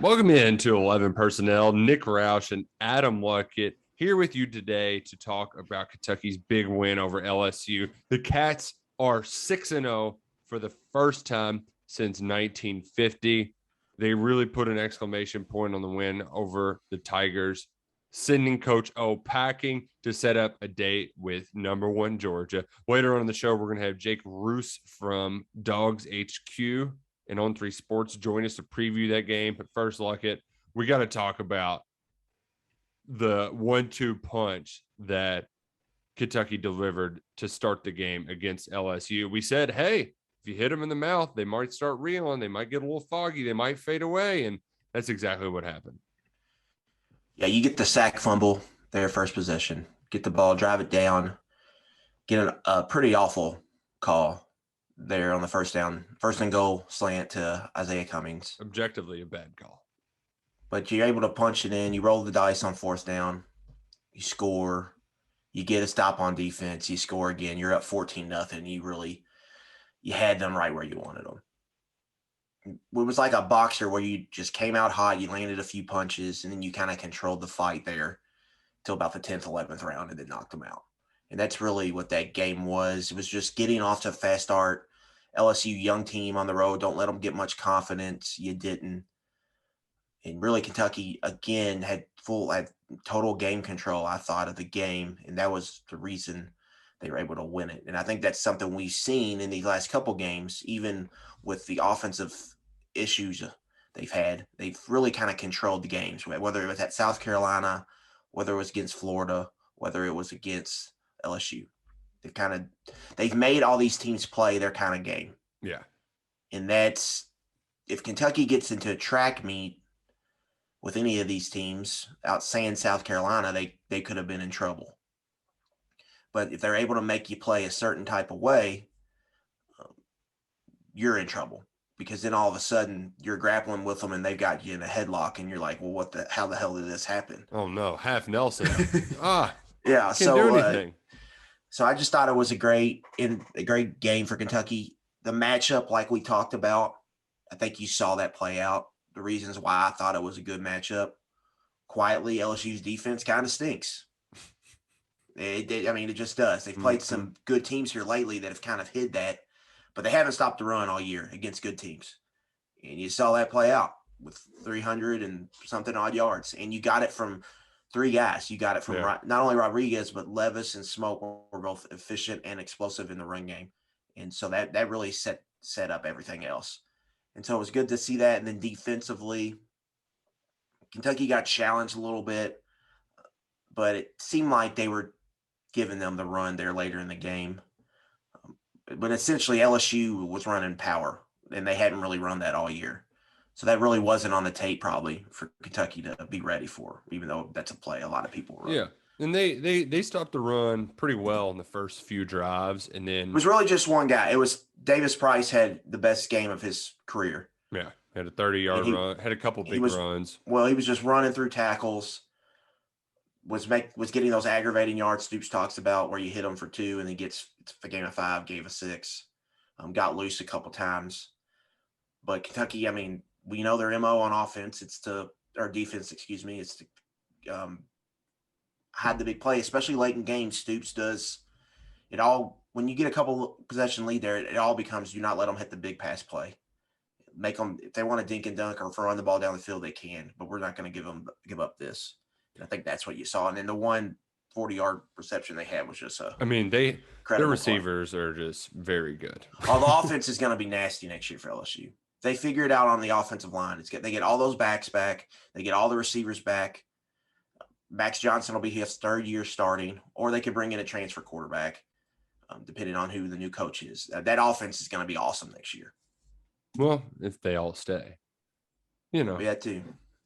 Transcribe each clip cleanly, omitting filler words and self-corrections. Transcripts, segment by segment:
Welcome in to 11 Personnel. Nick Roush and Adam Luckett here with you today to talk about Kentucky's big win over LSU. The Cats are 6-0 for the first time since 1950. They really put an exclamation point on the win over the Tigers, sending Coach O packing to set up a date with #1 Georgia. Later on in the show, we're going to have Jake Roush from DawgsHQ and On3 Sports join us to preview that game. But first, Luckett, we got to talk about the 1-2 punch that Kentucky delivered to start the game against LSU. We said, hey, if you hit them in the mouth, they might start reeling. They might get a little foggy. They might fade away. And that's exactly what happened. Yeah, you get the sack fumble there, first possession. Get the ball, drive it down, get a pretty awful call there on the first down. First and goal slant to Isaiah Cummings. Objectively a bad call. But you're able to punch it in. You roll the dice on fourth down. You score. You get a stop on defense. You score again. You're up 14-0. You had them right where you wanted them. It was like a boxer where you just came out hot. You landed a few punches, and then you kind of controlled the fight there till about the 10th, 11th round and then knocked them out. And that's really what that game was. It was just getting off to a fast start. LSU, young team on the road. Don't let them get much confidence. You didn't. And really, Kentucky, again, had total game control, I thought, of the game. And that was the reason they were able to win it. And I think that's something we've seen in these last couple games, even with the offensive issues they've had. They've really kind of controlled the games, whether it was at South Carolina, whether it was against Florida, whether it was against LSU. They've made all these teams play their kind of game. Yeah. And that's, if Kentucky gets into a track meet with any of these teams, saying South Carolina, they could have been in trouble. But if they're able to make you play a certain type of way, you're in trouble, because then all of a sudden you're grappling with them and they've got you in a headlock and you're like, well, how the hell did this happen? Oh no, half Nelson. Yeah. Can't do anything. So I just thought it was a great game for Kentucky. The matchup, like we talked about, I think you saw that play out. The reasons why I thought it was a good matchup. Quietly, LSU's defense kind of stinks. It just does. They've played some good teams here lately that have kind of hid that, but they haven't stopped the run all year against good teams. And you saw that play out with 300 and something odd yards. And you got it from three guys. You got it from not only Rodriguez, but Levis and Smoke were both efficient and explosive in the run game. And so that really set up everything else. And so it was good to see that. And then defensively, Kentucky got challenged a little bit, but it seemed like they were giving them the run there later in the game. But essentially LSU was running power, and they hadn't really run that all year. So that really wasn't on the tape probably for Kentucky to be ready for, even though that's a play a lot of people run. Yeah. And they stopped the run pretty well in the first few drives. And then it was really just one guy. It was Davis Price had the best game of his career. Yeah. Had a 30-yard run, had a couple big runs. Well, he was just running through tackles, was getting those aggravating yards Stoops talks about where you hit him for 2 and he gets a game of 5, gave a 6, got loose a couple times. But Kentucky, we know their MO on offense. It's to hide the big play, especially late in games. Stoops does it all. When you get a couple possession lead there, it all becomes, do not let them hit the big pass play. Make them, if they want to dink and dunk or run the ball down the field, they can, but we're not going to give up this. And I think that's what you saw. And then the 140-yard reception they had was just their receivers are just very good. The offense is going to be nasty next year for LSU. They figure it out on the offensive line. They get all those backs back. They get all the receivers back. Max Johnson will be his third year starting, or they could bring in a transfer quarterback, depending on who the new coach is. That offense is going to be awesome next year. Well, if they all stay, Yeah, too.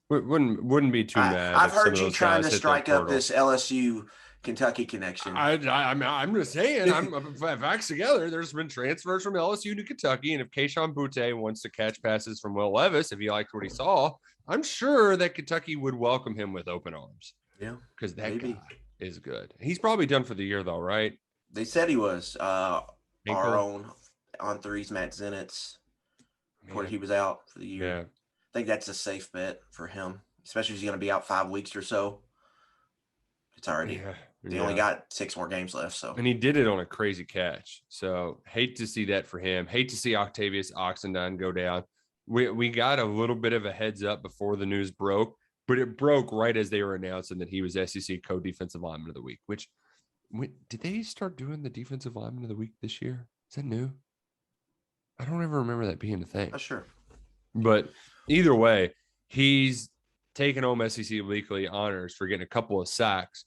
Wouldn't be too mad. I've heard you trying to strike up this LSU Kentucky connection. I'm just saying, facts together. There's been transfers from LSU to Kentucky, and if Kayshon Boutte wants to catch passes from Will Levis, if he liked what he saw, I'm sure that Kentucky would welcome him with open arms. Yeah, because that guy is good. He's probably done for the year, though, right? They said he was. Our own on threes, Matt Zenitz, reported he was out for the year. Yeah. think that's a safe bet for him, especially if he's going to be out 5 weeks or so. It's already they only got 6 more games left. So, and he did it on a crazy catch. So hate to see that for him. Hate to see Octavius Oxendine go down. We got a little bit of a heads up before the news broke, but it broke right as they were announcing that he was SEC co-defensive lineman of the week. Which did they start doing the defensive lineman of the week this year? Is that new? I don't ever remember that being a thing. not sure. But either way, he's taken home SEC weekly honors for getting a couple of sacks.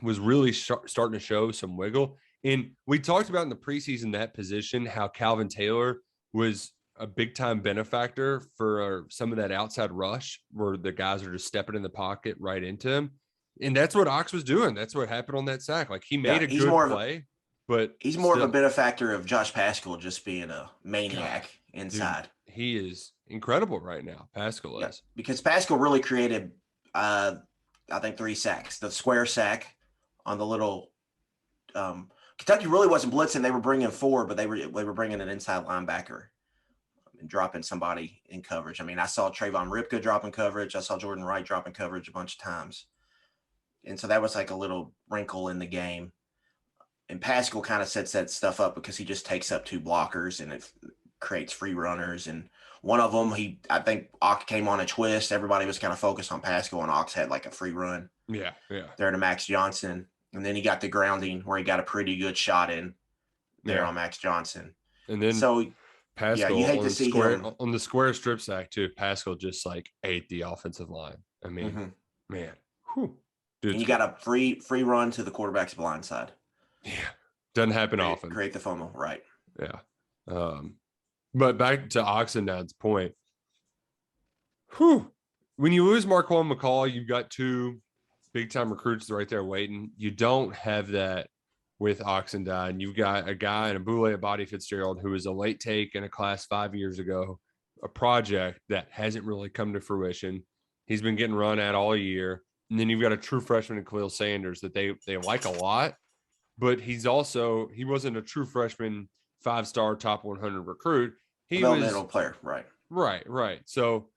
Was really starting to show some wiggle. And we talked about in the preseason that position, how Calvin Taylor was a big time benefactor for some of that outside rush where the guys are just stepping in the pocket right into him. And that's what Ox was doing. That's what happened on that sack. Like he made a good play, but he's more of a benefactor of Josh Paschal just being a maniac inside. Dude, he is incredible right now. Paschal is. Because Paschal really created, I think 3 sacks. The square sack on the little Kentucky really wasn't blitzing. They were bringing 4, but they were bringing an inside linebacker and dropping somebody in coverage. I mean, I saw Trayvon Ripka dropping coverage. I saw Jordan Wright dropping coverage a bunch of times. And so that was like a little wrinkle in the game. And Paschal kind of sets that stuff up because he just takes up 2 blockers and it creates free runners. And one of them, I think Ox came on a twist. Everybody was kind of focused on Paschal, and Ox had like a free run. Yeah. There to Max Johnson. And then he got the grounding where he got a pretty good shot in there on Max Johnson. And then Paschal you hate to see him on the square strip sack too. Paschal just like ate the offensive line. I mean, man, dude, and you got a free run to the quarterback's blind side. Yeah, doesn't happen often. Create the FOMO, right? Yeah. But back to Oxendine's point. When you lose Marquand McCall, you've got 2 big-time recruits right there waiting. You don't have that with Oxendine. You've got a guy in a Boule Abadi Fitzgerald who was a late take in a class 5 years ago, a project that hasn't really come to fruition. He's been getting run at all year. And then you've got a true freshman in Khalil Sanders that they like a lot, but he wasn't a true freshman 5-star top 100 recruit. He was a developmental player, right? Right. So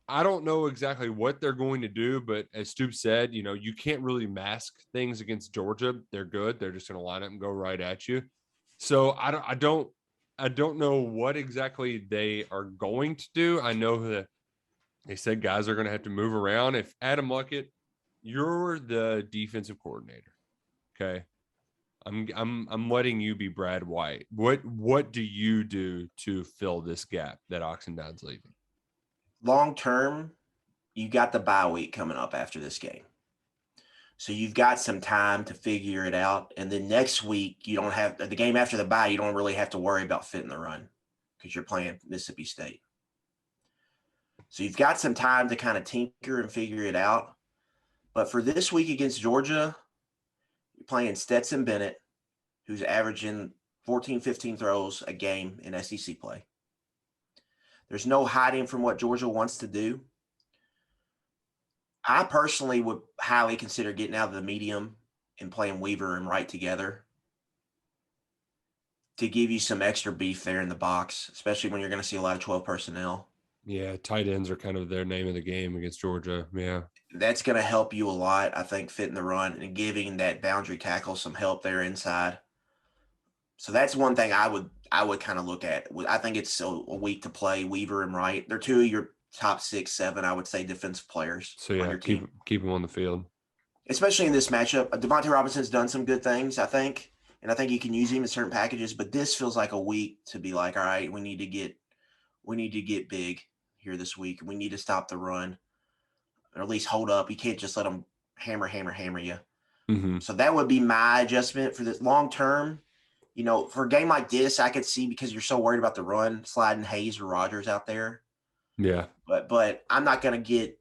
I don't know exactly what they're going to do, but as Stoops said, you can't really mask things against Georgia. They're good. They're just going to line up and go right at you. So I don't know what exactly they are going to do. I know that they said guys are going to have to move around. If Adam Luckett, you're the defensive coordinator, okay? I'm letting you be Brad White. What do you do to fill this gap that Oxendine's leaving? Long term, you got the bye week coming up after this game. So you've got some time to figure it out. And then next week, you don't have the game after the bye. You don't really have to worry about fitting the run because you're playing Mississippi State. So you've got some time to kind of tinker and figure it out. But for this week against Georgia, you're playing Stetson Bennett, who's averaging 14, 15 throws a game in SEC play. There's no hiding from what Georgia wants to do. I personally would highly consider getting out of the medium and playing Weaver and Wright together to give you some extra beef there in the box, especially when you're going to see a lot of 12 personnel. Yeah, tight ends are kind of their name of the game against Georgia. Yeah. That's going to help you a lot, I think, fitting the run and giving that boundary tackle some help there inside. So that's one thing I would kind of look at. I think it's a week to play Weaver and Wright. They're 2 of your top 6, 7, I would say, defensive players. So yeah, keep them on the field. Especially in this matchup. Devontae Robinson's done some good things, I think. And I think you can use him in certain packages, but this feels like a week to be like, all right, we need to get big here this week. We need to stop the run, or at least hold up. You can't just let them hammer you. Mm-hmm. So that would be my adjustment for this long term. For a game like this, I could see, because you're so worried about the run, sliding Hayes or Rogers out there. Yeah. But I'm not going to get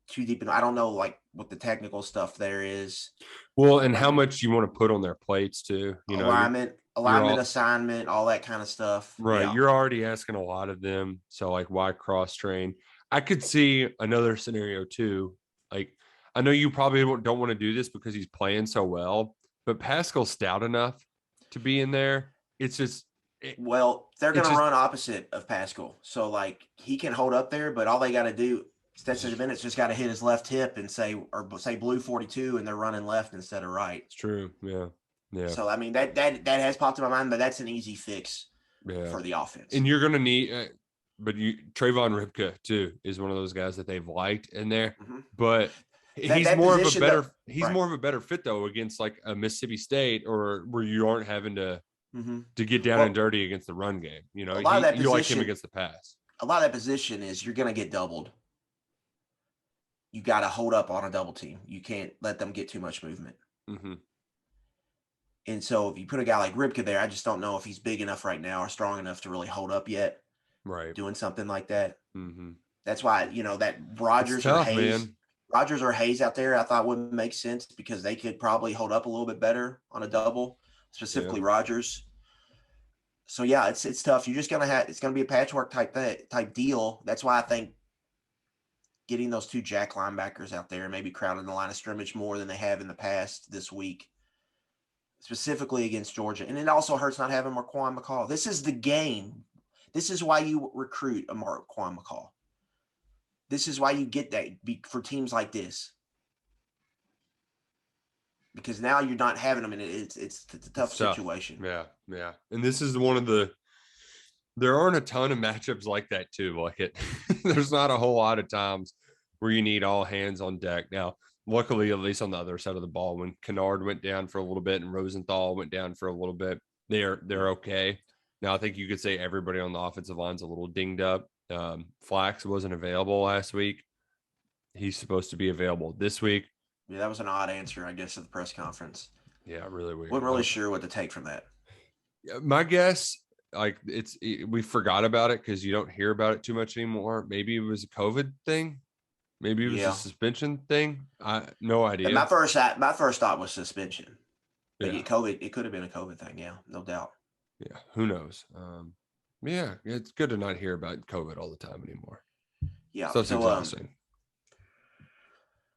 too deep. I don't know what the technical stuff there is. Well, and how much you want to put on their plates too. Alignment, assignment, all that kind of stuff. Right. Yeah. You're already asking a lot of them. So why cross train? I could see another scenario too. I know you probably don't want to do this because he's playing so well, but Pascal's stout enough to be in there. It's just Well, they're going to just run opposite of Pascal. So, like, he can hold up there, but all they got to do, Stetson Bennett's just got to hit his left hip and say blue 42, and they're running left instead of right. It's true. Yeah. Yeah. So, I mean, that has popped in my mind, but that's an easy fix for the offense. And you're going to need, Trayvon Ripka, too, is one of those guys that they've liked in there. Mm-hmm. But he's more of a better fit, though, against like a Mississippi State or where you aren't having to get down and dirty against the run game. You know, you like him against the pass. A lot of that position is you're going to get doubled. You got to hold up on a double team. You can't let them get too much movement. Mm-hmm. And so if you put a guy like Ripka there, I just don't know if he's big enough right now or strong enough to really hold up yet. Right. Doing something like that. Mm-hmm. That's why, that Rogers or Hayes out there, I thought wouldn't make sense because they could probably hold up a little bit better on a double, specifically Rogers. So yeah, it's tough. You're just it's gonna be a patchwork type deal. That's why I think getting those two jack linebackers out there, maybe crowding the line of scrimmage more than they have in the past this week, specifically against Georgia. And it also hurts not having Marquand McCall. This is the game. This is why you recruit a Marquand McCall. This is why you get that for teams like this. Because now you're not having them, and it's a tough situation. Yeah, yeah. And this is one of there aren't a ton of matchups like that too. Like there's not a whole lot of times where you need all hands on deck. Now, luckily, at least on the other side of the ball, when Kennard went down for a little bit and Rosenthal went down for a little bit, they're okay. Now, I think you could say everybody on the offensive line's a little dinged up. Flax wasn't available last week. He's supposed to be available this week. Yeah, that was an odd answer, I guess, at the press conference. Yeah, really weird. Wasn't really sure what to take from that. My guess, we forgot about it because you don't hear about it too much anymore. Maybe it was a COVID thing. Maybe it was a suspension thing. No idea. And my first thought was suspension. Maybe COVID. It could have been a COVID thing. Yeah, no doubt. Yeah, who knows? Yeah, it's good to not hear about COVID all the time anymore. Yeah, so exhausting.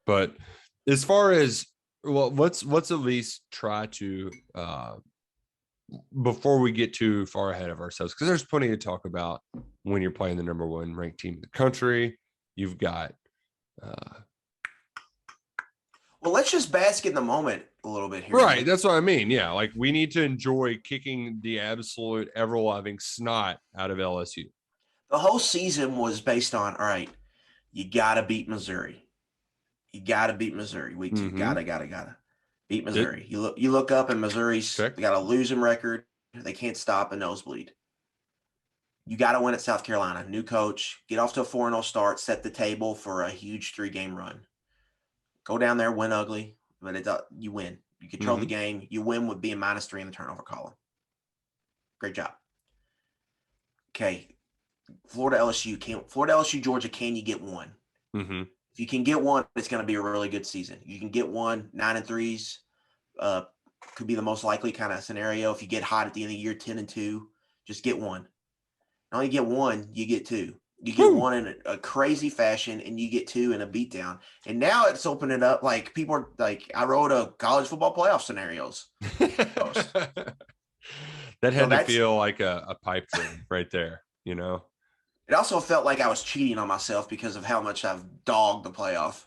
But as far as let's at least try to before we get too far ahead of ourselves, because there's plenty to talk about when you're playing the number one ranked team in the country. You've got well, let's just bask in the moment a little bit here. Right. That's what I mean. Yeah. Like we need to enjoy kicking the absolute ever-loving snot out of LSU. The whole season was based on, all right, you got to beat Missouri. You got to beat Missouri. Week 2. Gotta beat Missouri. You look up and Missouri's they got a losing record. They can't stop a nosebleed. You got to win at South Carolina. New coach, get off to a 4-0 start, set the table for a huge 3-game run. Go down there, win ugly, but you win. You control the game. You win with being -3 in the turnover column. Great job. Okay, Florida, LSU, Georgia. Can you get one? Mm-hmm. If you can get one, it's going to be a really good season. You can get one. 9-3s could be the most likely kind of scenario. If you get hot at the end of the year, 10-2, just get one. Not only get one, you get two. You get one in a crazy fashion, and you get two in a beatdown. And now it's opening up. Like people are like, I wrote a college football playoff scenarios. That had to feel like a pipe dream right there, you know? It also felt like I was cheating on myself because of how much I've dogged the playoff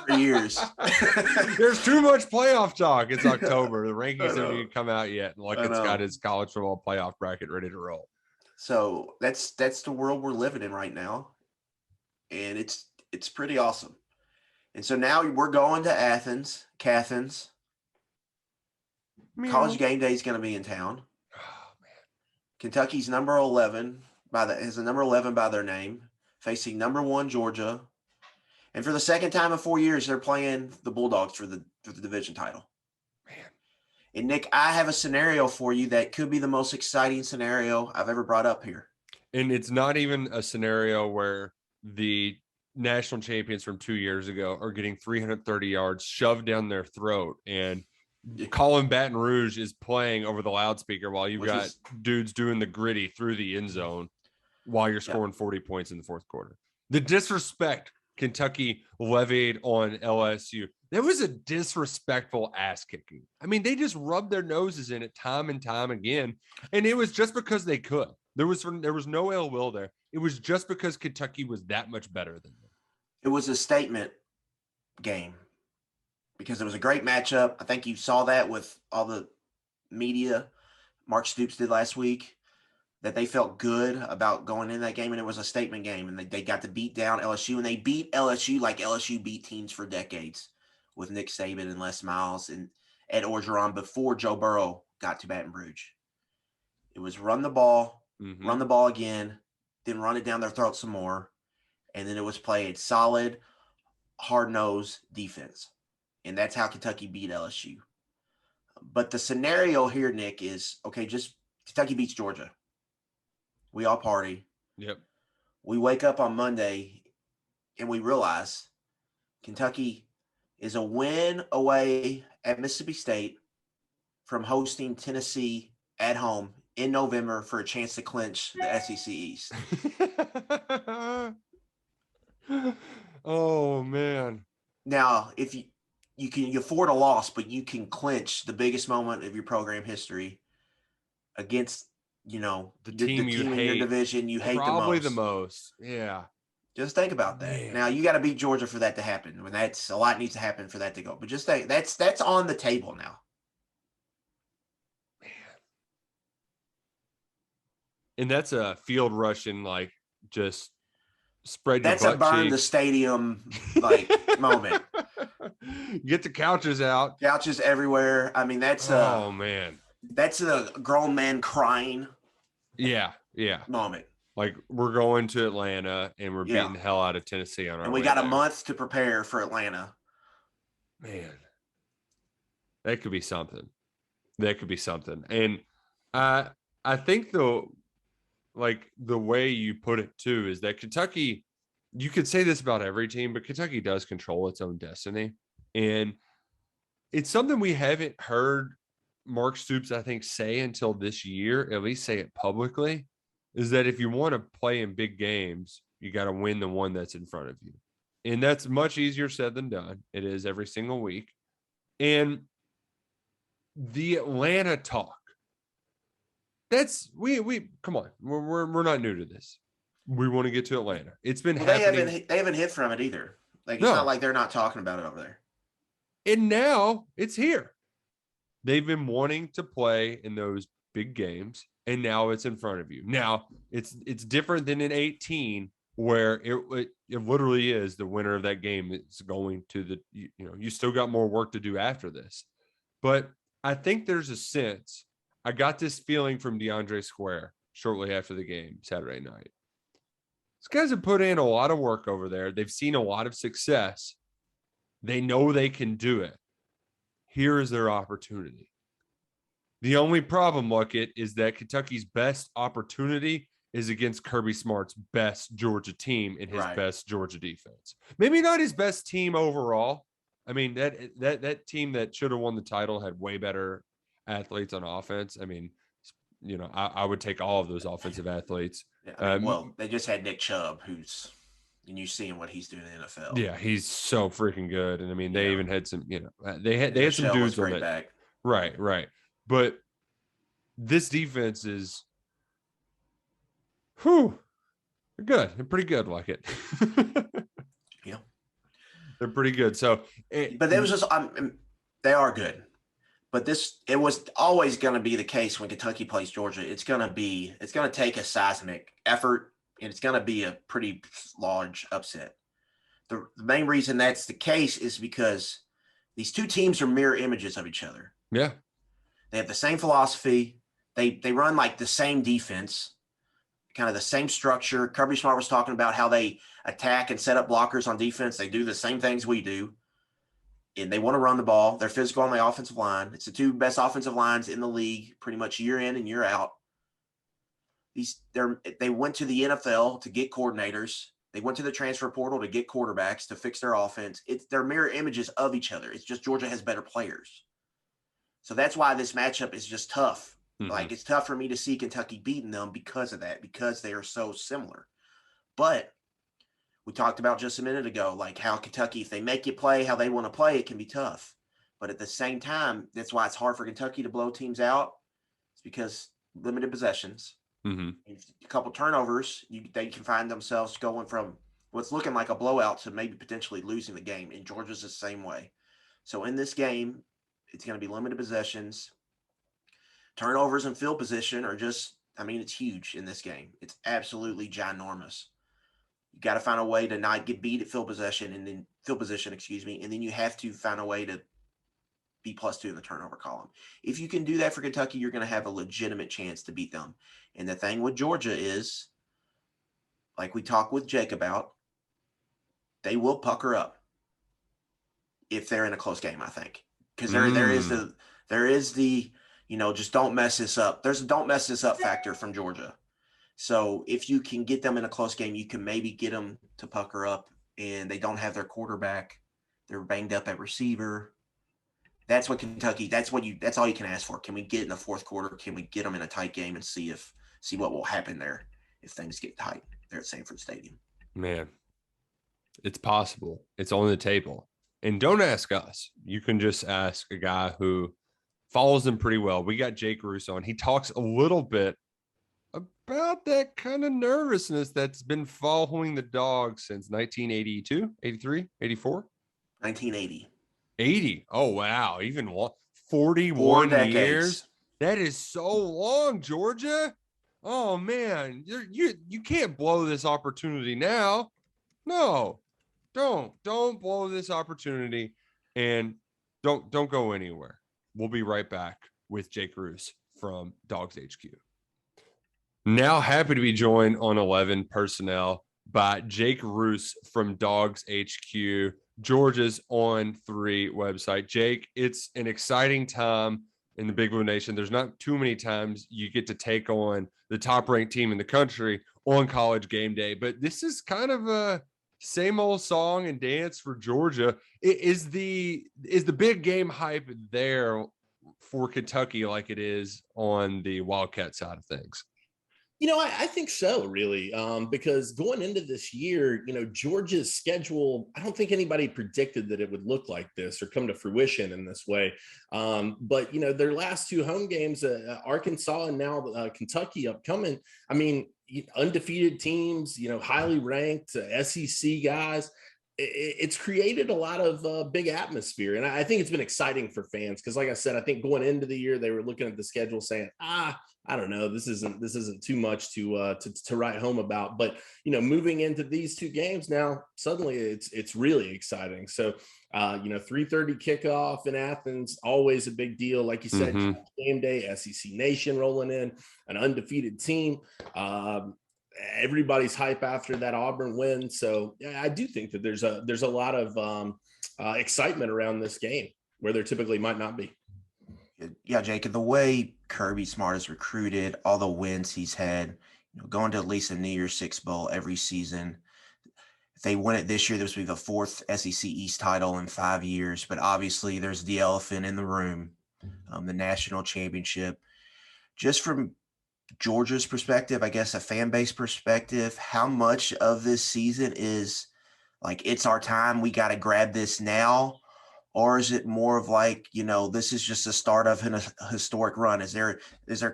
for years. There's too much playoff talk. It's October. The rankings haven't even come out yet. And Luckett's got his college football playoff bracket ready to roll. So that's the world we're living in right now. And it's pretty awesome. And so now we're going to Athens. College game day is going to be in town. Oh, man. Kentucky's number 11 is the number 11 by their name, facing number 1 Georgia. And for the second time in 4 years, they're playing the Bulldogs for the division title. Man. And Nick, I have a scenario for you that could be the most exciting scenario I've ever brought up here. And it's not even a scenario where the national champions from 2 years ago are getting 330 yards shoved down their throat, and Colin Baton Rouge is playing over the loudspeaker while you've got dudes doing the gritty through the end zone while you're scoring 40 points in the fourth quarter. The disrespect Kentucky levied on LSU. That was a disrespectful ass kicking. I mean, they just rubbed their noses in it time and time again. And it was just because they could. There was no ill will there. It was just because Kentucky was that much better than them. It was a statement game because it was a great matchup. I think you saw that with all the media Mark Stoops did last week, that they felt good about going in that game, and it was a statement game, and they got to beat down LSU, and they beat LSU like LSU beat teams for decades with Nick Saban and Les Miles and Ed Orgeron before Joe Burrow got to Baton Rouge. It was run the ball, run the ball again, then run it down their throat some more, and then it was played solid, hard-nosed defense, and that's how Kentucky beat LSU. But the scenario here, Nick, is, okay, just Kentucky beats Georgia. We all party. Yep. We wake up on Monday and we realize Kentucky is a win away at Mississippi State from hosting Tennessee at home in November for a chance to clinch the SEC East. Oh, man. Now, if you can afford a loss, but you can clinch the biggest moment of your program history against, the team you in hate, your division you hate probably the most. Yeah. Just think about that. Man. Now, you got to beat Georgia for that to happen. When that's a lot needs to happen for that to go. But just think, that's on the table now. Man. And that's a field rushing, like, just spread your butt cheeks. That's a burn the stadium moment. Get the couches out. Couches everywhere. I mean, that's man. That's a grown man crying. Yeah. Moment. Like, we're going to Atlanta and we're beating the hell out of Tennessee on our way. And we got a month to prepare for Atlanta. Man, that could be something. And I think the way you put it too is that Kentucky, you could say this about every team, but Kentucky does control its own destiny. And it's something we haven't heard Mark Stoops, I think, say until this year, at least say it publicly, is that if you want to play in big games, you got to win the one that's in front of you. And that's much easier said than done. It is every single week. And the Atlanta talk, that's we come on. We're not new to this. We want to get to Atlanta. It's been happening. They haven't hit from it either. Like, it's not like they're not talking about it over there. And now it's here. They've been wanting to play in those big games, and now it's in front of you. Now it's different than in 18, where it literally is the winner of that game that's going to the, you still got more work to do after this. But I think there's a sense, I got this feeling from DeAndre Square shortly after the game Saturday night. These guys have put in a lot of work over there. They've seen a lot of success. They know they can do it. Here is their opportunity. The only problem, Luckett, is that Kentucky's best opportunity is against Kirby Smart's best Georgia team and his best Georgia defense. Maybe not his best team overall. I mean, that team that should have won the title had way better athletes on offense. I mean, I would take all of those offensive athletes. Yeah, they just had Nick Chubb, and you seeing what he's doing in the NFL. Yeah, he's so freaking good. And I mean, they even had some, they had some dudes on that. Back. Right. But this defense is, they're good. They're pretty good, Luckett. Yeah. They're pretty good. So, but it was just, they are good. But it was always going to be the case when Kentucky plays Georgia. It's going to take a seismic effort, and it's going to be a pretty large upset. The main reason that's the case is because these two teams are mirror images of each other. Yeah. They have the same philosophy. They run like the same defense, kind of the same structure. Kirby Smart was talking about how they attack and set up blockers on defense. They do the same things we do. And they want to run the ball. They're physical on the offensive line. It's the two best offensive lines in the league, pretty much year in and year out. They went to the NFL to get coordinators. They went to the transfer portal to get quarterbacks to fix their offense. They're mirror images of each other. It's just Georgia has better players. So that's why this matchup is just tough. Mm-hmm. Like, it's tough for me to see Kentucky beating them because of that, because they are so similar. But We talked about just a minute ago, like how Kentucky, if they make you play how they want to play, it can be tough. But at the same time, that's why it's hard for Kentucky to blow teams out. It's because limited possessions, a couple turnovers, they can find themselves going from what's looking like a blowout to maybe potentially losing the game. And Georgia's the same way. So in this game, it's going to be limited possessions. Turnovers and field position are just, I mean, it's huge in this game. It's absolutely ginormous. You got to find a way to not get beat at field position, and then you have to find a way to be +2 in the turnover column. If you can do that for Kentucky, you're going to have a legitimate chance to beat them. And the thing with Georgia is, like we talked with Jake about, they will pucker up if they're in a close game, I think. Because there is the just don't mess this up. There's a don't mess this up factor from Georgia. So if you can get them in a close game, you can maybe get them to pucker up, and they don't have their quarterback. They're banged up at receiver. That's what Kentucky, that's all you can ask for. Can we get in the fourth quarter? Can we get them in a tight game and see what will happen there if things get tight there at Sanford Stadium? Man, it's possible. It's on the table. And don't ask us. You can just ask a guy who follows them pretty well. We got Jake Roush on. He talks a little bit about that kind of nervousness that's been following the Dogs since 1982, 83, 84? 1980. 80. Oh, wow. Even 41 years. That is so long, Georgia. Oh, man. You can't blow this opportunity now. No, don't blow this opportunity, and don't go anywhere. We'll be right back with Jake Roush from DawgsHQ. Now happy to be joined on 11 Personnel by Jake Roush from DawgsHQ, Georgia's On 3 website. Jake, it's an exciting time in the Big Blue Nation. There's not too many times you get to take on the top-ranked team in the country on College game day, but this is kind of a same old song and dance for Georgia. Is the big game hype there for Kentucky like it is on the Wildcat side of things? I think so, really, because going into this year, Georgia's schedule, I don't think anybody predicted that it would look like this or come to fruition in this way. But, their last two home games, Arkansas and now Kentucky upcoming, I mean, undefeated teams, highly ranked SEC guys. It's created a lot of big atmosphere. And I think it's been exciting for fans because, like I said, I think going into the year, they were looking at the schedule saying, I don't know, this isn't too much to write home about. But, moving into these two games now, suddenly it's really exciting. So, 3:30 kickoff in Athens, always a big deal. Like you said, game day, SEC Nation rolling in, an undefeated team. Everybody's hype after that Auburn win. So yeah, I do think that there's a lot of excitement around this game where there typically might not be. Yeah, Jake, the way Kirby Smart is recruited, all the wins he's had, going to at least a New Year's Six Bowl every season. If they win it this year, this will be the fourth SEC East title in 5 years. But obviously there's the elephant in the room, the national championship. Just from Georgia's perspective, I guess a fan base perspective, how much of this season is like, it's our time, we got to grab this now? Or is it more of like, this is just the start of a historic run? Is there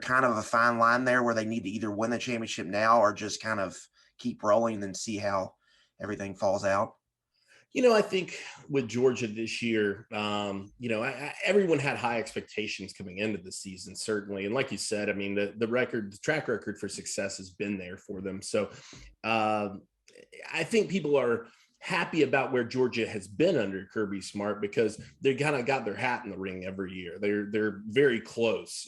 kind of a fine line there where they need to either win the championship now or just kind of keep rolling and see how everything falls out? I think with Georgia this year, everyone had high expectations coming into the season, certainly. And like you said, I mean, the track record for success has been there for them. So I think people are happy about where Georgia has been under Kirby Smart because they kind of got their hat in the ring every year. They're very close,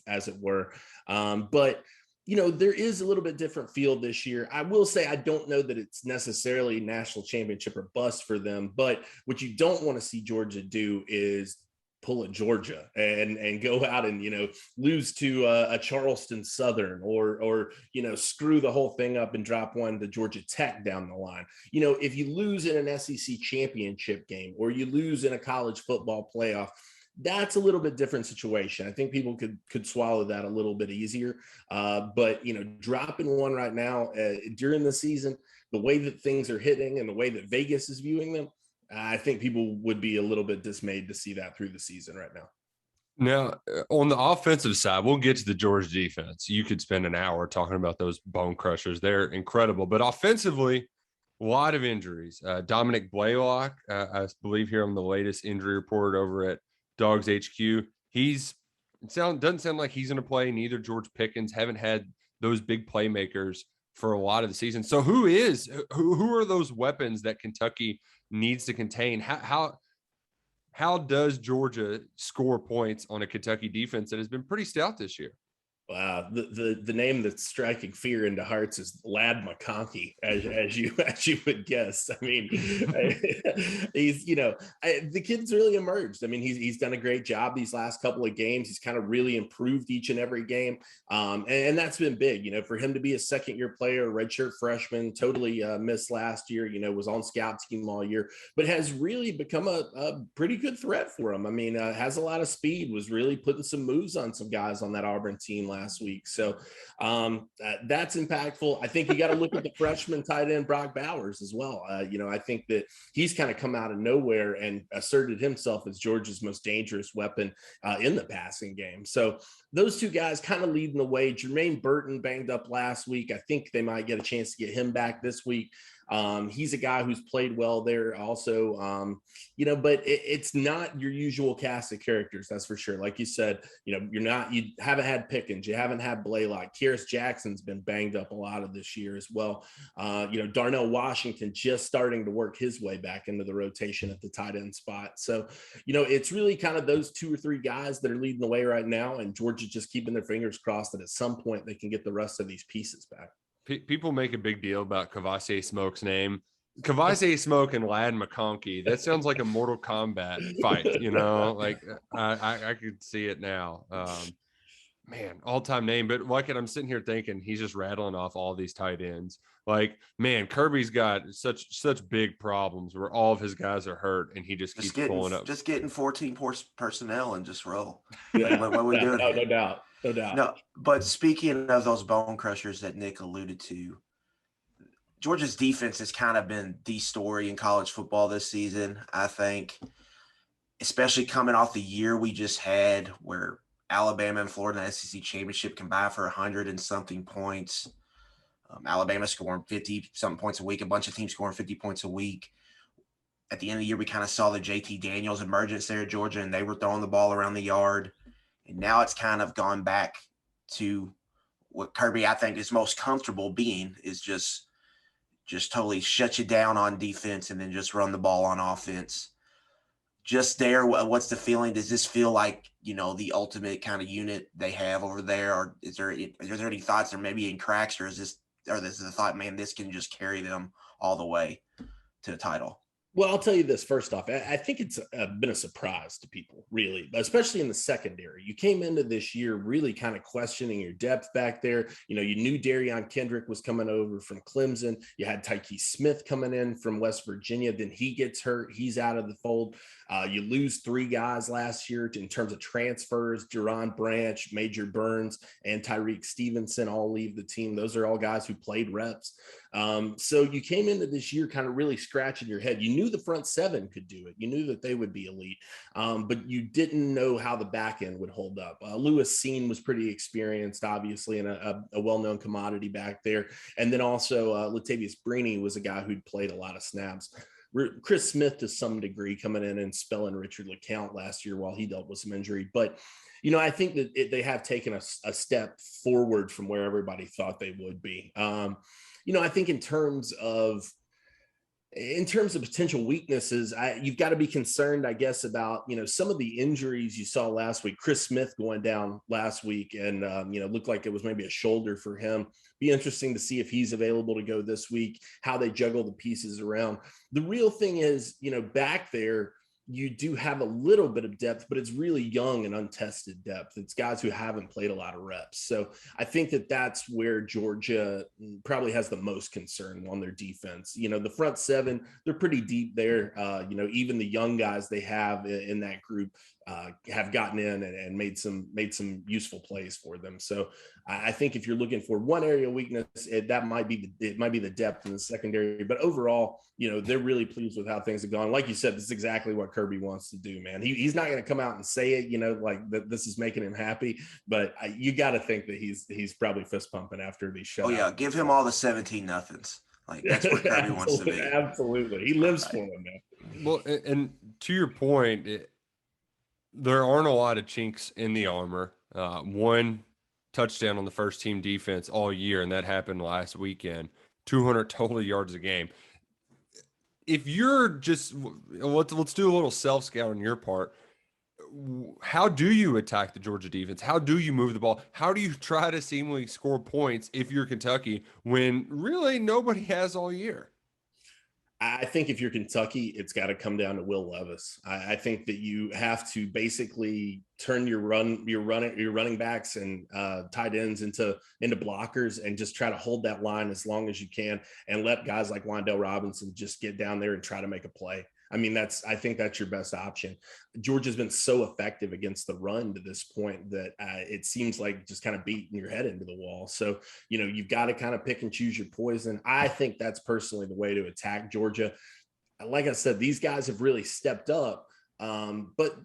as it were. But there is a little bit different feel this year. I will say I don't know that it's necessarily national championship or bust for them, but what you don't want to see Georgia do is pull at Georgia and go out and, lose to a Charleston Southern or screw the whole thing up and drop one to Georgia Tech down the line. If you lose in an SEC championship game or you lose in a college football playoff, That's a little bit different situation. I think people could swallow that a little bit easier. But, dropping one right now during the season, the way that things are hitting and the way that Vegas is viewing them, I think people would be a little bit dismayed to see that through the season right now. Now, on the offensive side, we'll get to the Georgia defense. You could spend an hour talking about those bone crushers. They're incredible. But offensively, a lot of injuries. Dominic Blaylock, I believe here on the latest injury report over at DawgsHQ, doesn't sound like he's going to play. Neither George Pickens haven't had those big playmakers for a lot of the season. So who are those weapons that Kentucky needs to contain? How does Georgia score points on a Kentucky defense that has been pretty stout this year? Wow, the name that's striking fear into hearts is Lad McConkey, as you would guess. I mean, he's the kid's really emerged. I mean, he's done a great job these last couple of games. He's kind of really improved each and every game, and that's been big. For him to be a second-year player, redshirt freshman, totally missed last year. Was on scout team all year, but has really become a pretty good threat for him. I mean, has a lot of speed. Was really putting some moves on some guys on that Auburn team last week. So that's impactful. I think you got to look at the freshman tight end Brock Bowers as well. I think that he's kind of come out of nowhere and asserted himself as Georgia's most dangerous weapon in the passing game. So those two guys kind of leading the way. Jermaine Burton banged up last week. I think they might get a chance to get him back this week. He's a guy who's played well there also, but it's not your usual cast of characters. That's for sure. Like you said, you haven't had Pickens, you haven't had Blaylock. Kearis Jackson's been banged up a lot of this year as well. Darnell Washington just starting to work his way back into the rotation at the tight end spot. So, it's really kind of those two or three guys that are leading the way right now. And Georgia just keeping their fingers crossed that at some point they can get the rest of these pieces back. People make a big deal about Kavasi Smoke's name. Kavasi Smoke and Lad McConkey. That sounds like a Mortal Kombat fight, Like I could see it now. Man, all-time name. But Luckett, I'm sitting here thinking he's just rattling off all these tight ends. Like, man, Kirby's got such big problems where all of his guys are hurt, and he just keeps pulling up. Just getting 14 personnel and just roll. Yeah, what are we doing? No doubt. No, but speaking of those bone crushers that Nick alluded to, Georgia's defense has kind of been the story in college football this season, I think, especially coming off the year we just had where Alabama and Florida in the SEC championship combined for 100 and something points. Alabama scoring 50-something points a week, a bunch of teams scoring 50 points a week. At the end of the year, we kind of saw the JT Daniels emergence there at Georgia, and they were throwing the ball around the yard. And now it's kind of gone back to what Kirby, I think, is most comfortable being, is just totally shut you down on defense and then just run the ball on offense. Just there, what's the feeling? Does this feel like, the ultimate kind of unit they have over there? Or is there any thoughts there maybe in cracks, or is this the thought, man, this can just carry them all the way to the title? Well, I'll tell you this first off. I think it's been a surprise to people, really, especially in the secondary. You came into this year really kind of questioning your depth back there. You knew Darion Kendrick was coming over from Clemson. You had Tyke Smith coming in from West Virginia. Then he gets hurt. He's out of the fold. You lose three guys last year in terms of transfers. Duron Branch, Major Burns, and Tyreek Stevenson all leave the team. Those are all guys who played reps. So you came into this year kind of really scratching your head. You knew the front seven could do it. You knew that they would be elite, but you didn't know how the back end would hold up. Lewis Seen was pretty experienced, obviously, and a well-known commodity back there. And then also Latavius Brini was a guy who'd played a lot of snaps. Chris Smith, to some degree, coming in and spelling Richard LeCount last year while he dealt with some injury. But, I think that they have taken a step forward from where everybody thought they would be. I think in terms of potential weaknesses, you've got to be concerned, I guess, about, some of the injuries you saw last week. Chris Smith going down last week and, looked like it was maybe a shoulder for him. Be interesting to see if he's available to go this week, how they juggle the pieces around. The real thing is, back there, you do have a little bit of depth, but it's really young and untested depth. It's guys who haven't played a lot of reps. So I think that that's where Georgia probably has the most concern on their defense. The front seven, they're pretty deep there. Even the young guys they have in that group, have gotten in and made some useful plays for them. So I think if you're looking for one area of weakness, it might be the depth in the secondary. But overall, they're really pleased with how things have gone. Like you said, this is exactly what Kirby wants to do, man. He's not going to come out and say it, like that this is making him happy. But you got to think that he's probably fist pumping after these shutouts. Oh yeah, give him all the 17-nothings. Like that's what Kirby wants to be. Absolutely, he lives for them, man. Well, and to your point, there aren't a lot of chinks in the armor. One touchdown on the first team defense all year, and that happened last weekend. 200 total yards a game. If you're just let's do a little self scout on your part. How do you attack the Georgia defense? How do you move the ball? How do you try to seemingly score points if you're Kentucky when really nobody has all year? I think if you're Kentucky, it's got to come down to Will Levis. I think that you have to basically turn your running backs and tight ends into blockers and just try to hold that line as long as you can and let guys like Wan'Dale Robinson just get down there and try to make a play. I mean, I think that's your best option. Georgia's been so effective against the run to this point that it seems like just kind of beating your head into the wall. So, you've got to kind of pick and choose your poison. I think that's personally the way to attack Georgia. Like I said, these guys have really stepped up. But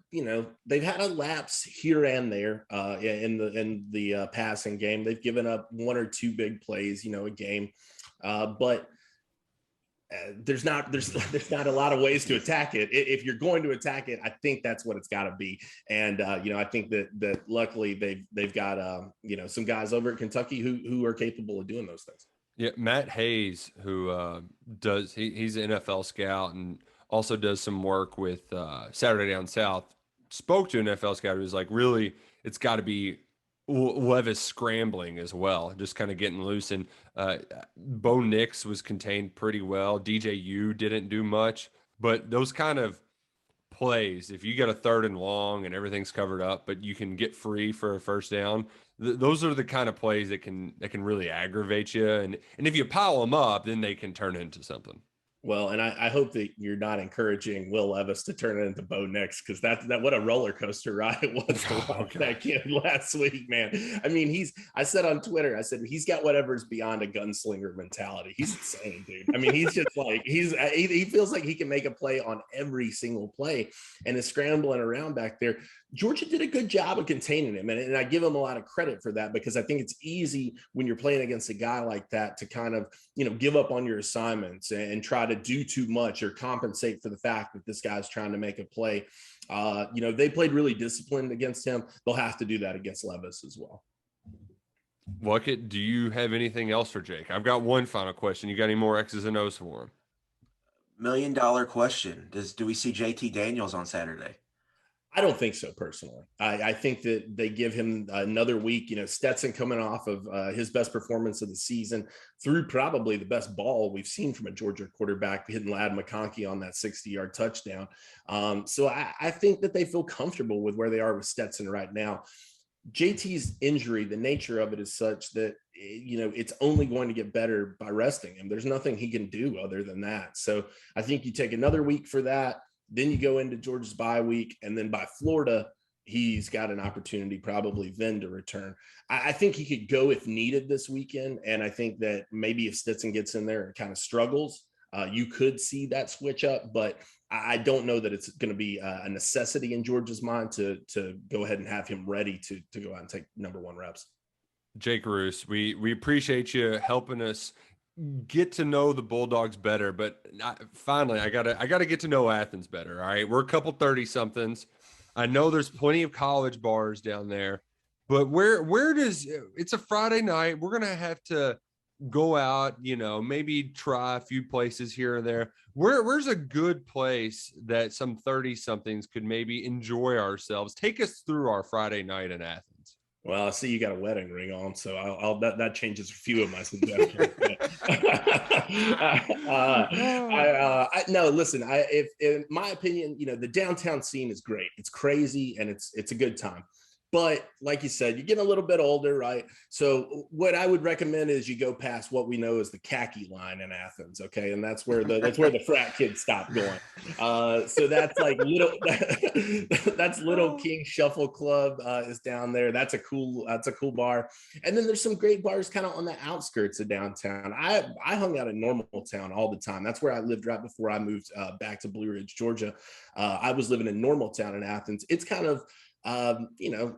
they've had a lapse here and there in the passing game. They've given up one or two big plays, a game. But there's not a lot of ways to attack it. If you're going to attack it, I think that's what it's got to be. And I think that luckily they've got some guys over at Kentucky who are capable of doing those things. Yeah, Matt Hayes, who he's an NFL scout and also does some work with Saturday Down South, spoke to an NFL scout who was like, really, it's got to be Levis scrambling as well, just kind of getting loose. And Bo Nix was contained pretty well. DJU didn't do much, but those kind of plays, if you get a 3rd and long and everything's covered up, but you can get free for a first down, those are the kind of plays that can really aggravate you. And if you pile them up, then they can turn into something. Well, and I hope that you're not encouraging Will Levis to turn it into Bo Nix, because that what a roller coaster ride it was to watch that kid last week, man. I mean, I said on Twitter, I said he's got whatever's beyond a gunslinger mentality. He's insane, dude. I mean, he's just like he feels like he can make a play on every single play and is scrambling around back there. Georgia did a good job of containing him, and I give him a lot of credit for that, because I think it's easy when you're playing against a guy like that to kind of give up on your assignments and try to do too much or compensate for the fact that this guy's trying to make a play. They played really disciplined against him. They'll have to do that against Levis as well. Luckett, do you have anything else for Jake? I've got one final question. You got any more X's and O's for him? $1 million question. Do we see JT Daniels on Saturday? I don't think so, personally. I think that they give him another week. Stetson coming off of his best performance of the season, threw probably the best ball we've seen from a Georgia quarterback, hitting Ladd McConkey on that 60-yard touchdown. So I think that they feel comfortable with where they are with Stetson right now. JT's injury, the nature of it is such that, it's only going to get better by resting him. There's nothing he can do other than that. So I think you take another week for that. Then you go into Georgia's bye week, and then by Florida, he's got an opportunity probably then to return. I think he could go if needed this weekend, and I think that maybe if Stetson gets in there and kind of struggles, you could see that switch up, but I don't know that it's going to be a necessity in Georgia's mind to go ahead and have him ready to go out and take number 1 reps. Jake Roush, we appreciate you helping us get to know the Bulldogs better, but finally I gotta get to know Athens better. All right, we're a couple 30-somethings. I know there's plenty of college bars down there, but where does it's a Friday night? We're gonna have to go out, maybe try a few places here and there. Where's a good place that some 30-somethings could maybe enjoy ourselves? Take us through our Friday night in Athens. Well, I see you got a wedding ring on, so that changes a few of my suggestions. No, listen. If in my opinion, the downtown scene is great. It's crazy and it's a good time. But like you said, you're getting a little bit older, right? So what I would recommend is you go past what we know as the khaki line in Athens, okay? And that's where the frat kids stop going. So that's like that's Little King Shuffle Club is down there. That's a cool bar. And then there's some great bars kind of on the outskirts of downtown. I hung out in Normal Town all the time. That's where I lived right before I moved back to Blue Ridge, Georgia. I was living in Normal Town in Athens. It's kind of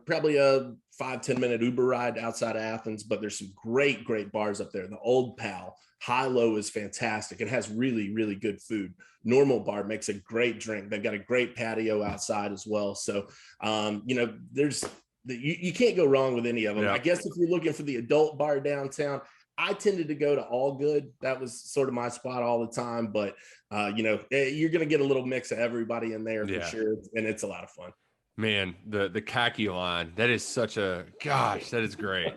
probably a 5-10 minute Uber ride outside of Athens, but there's some great bars up there. The Old Pal, High Low is fantastic. It has really, really good food. Normal Bar makes a great drink. They've got a great patio outside as well. So, there's you can't go wrong with any of them. Yeah. I guess if you're looking for the adult bar downtown, I tended to go to All Good. That was sort of my spot all the time. But, you're going to get a little mix of everybody in there for sure. And it's a lot of fun. Man, the khaki line, that is such a, gosh, that is great.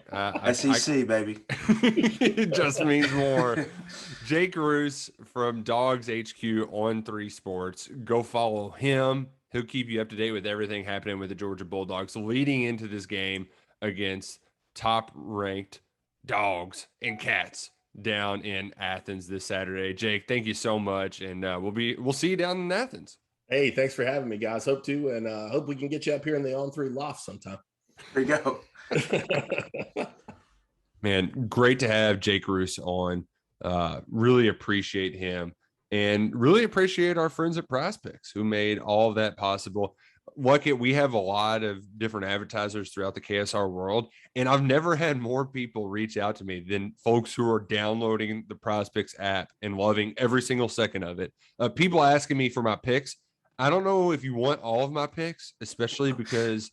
SEC, baby. It just means more. Jake Roush from DawgsHQ on 3 Sports. Go follow him. He'll keep you up to date with everything happening with the Georgia Bulldogs leading into this game against top-ranked Dogs and Cats down in Athens this Saturday. Jake, thank you so much, and we'll see you down in Athens. Hey, thanks for having me, guys. Hope to, and hope we can get you up here in the On3 loft sometime. There you go. Man, great to have Jake Roush on. Really appreciate him, and really appreciate our friends at Prize Picks who made all of that possible. Luckett, we have a lot of different advertisers throughout the KSR world, and I've never had more people reach out to me than folks who are downloading the Prize Picks app and loving every single second of it. People asking me for my picks. I don't know if you want all of my picks, especially because,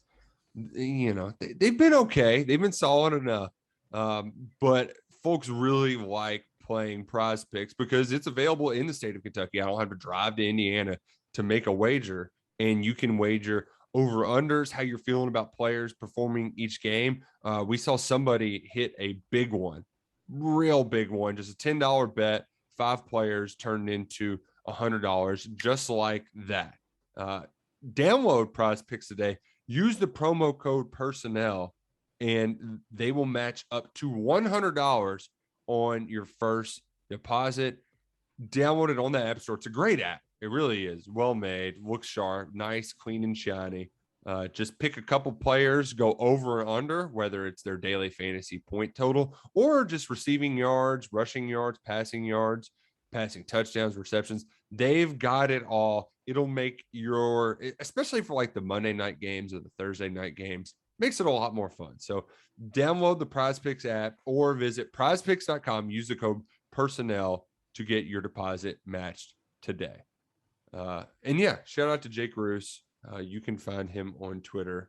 they've been okay. They've been solid enough. But folks really like playing Prize Picks because it's available in the state of Kentucky. I don't have to drive to Indiana to make a wager, and you can wager over unders, how you're feeling about players performing each game. We saw somebody hit a big one, real big one, just a $10 bet, 5 players turned into $100, just like that. Download Prize Picks today. Use the promo code Personnel, and they will match up to $100 on your first deposit. Download it on the App Store. It's a great app. It really is. Well made, looks sharp, nice, clean, and shiny. Just pick a couple players, go over or under, whether it's their daily fantasy point total or just receiving yards, rushing yards, passing touchdowns, receptions. They've got it all. It'll make especially for like the Monday night games or the Thursday night games, makes it a lot more fun. So download the Prize Picks app or visit prizepicks.com. Use the code Personnel to get your deposit matched today. Shout out to Jake Roush. You can find him on Twitter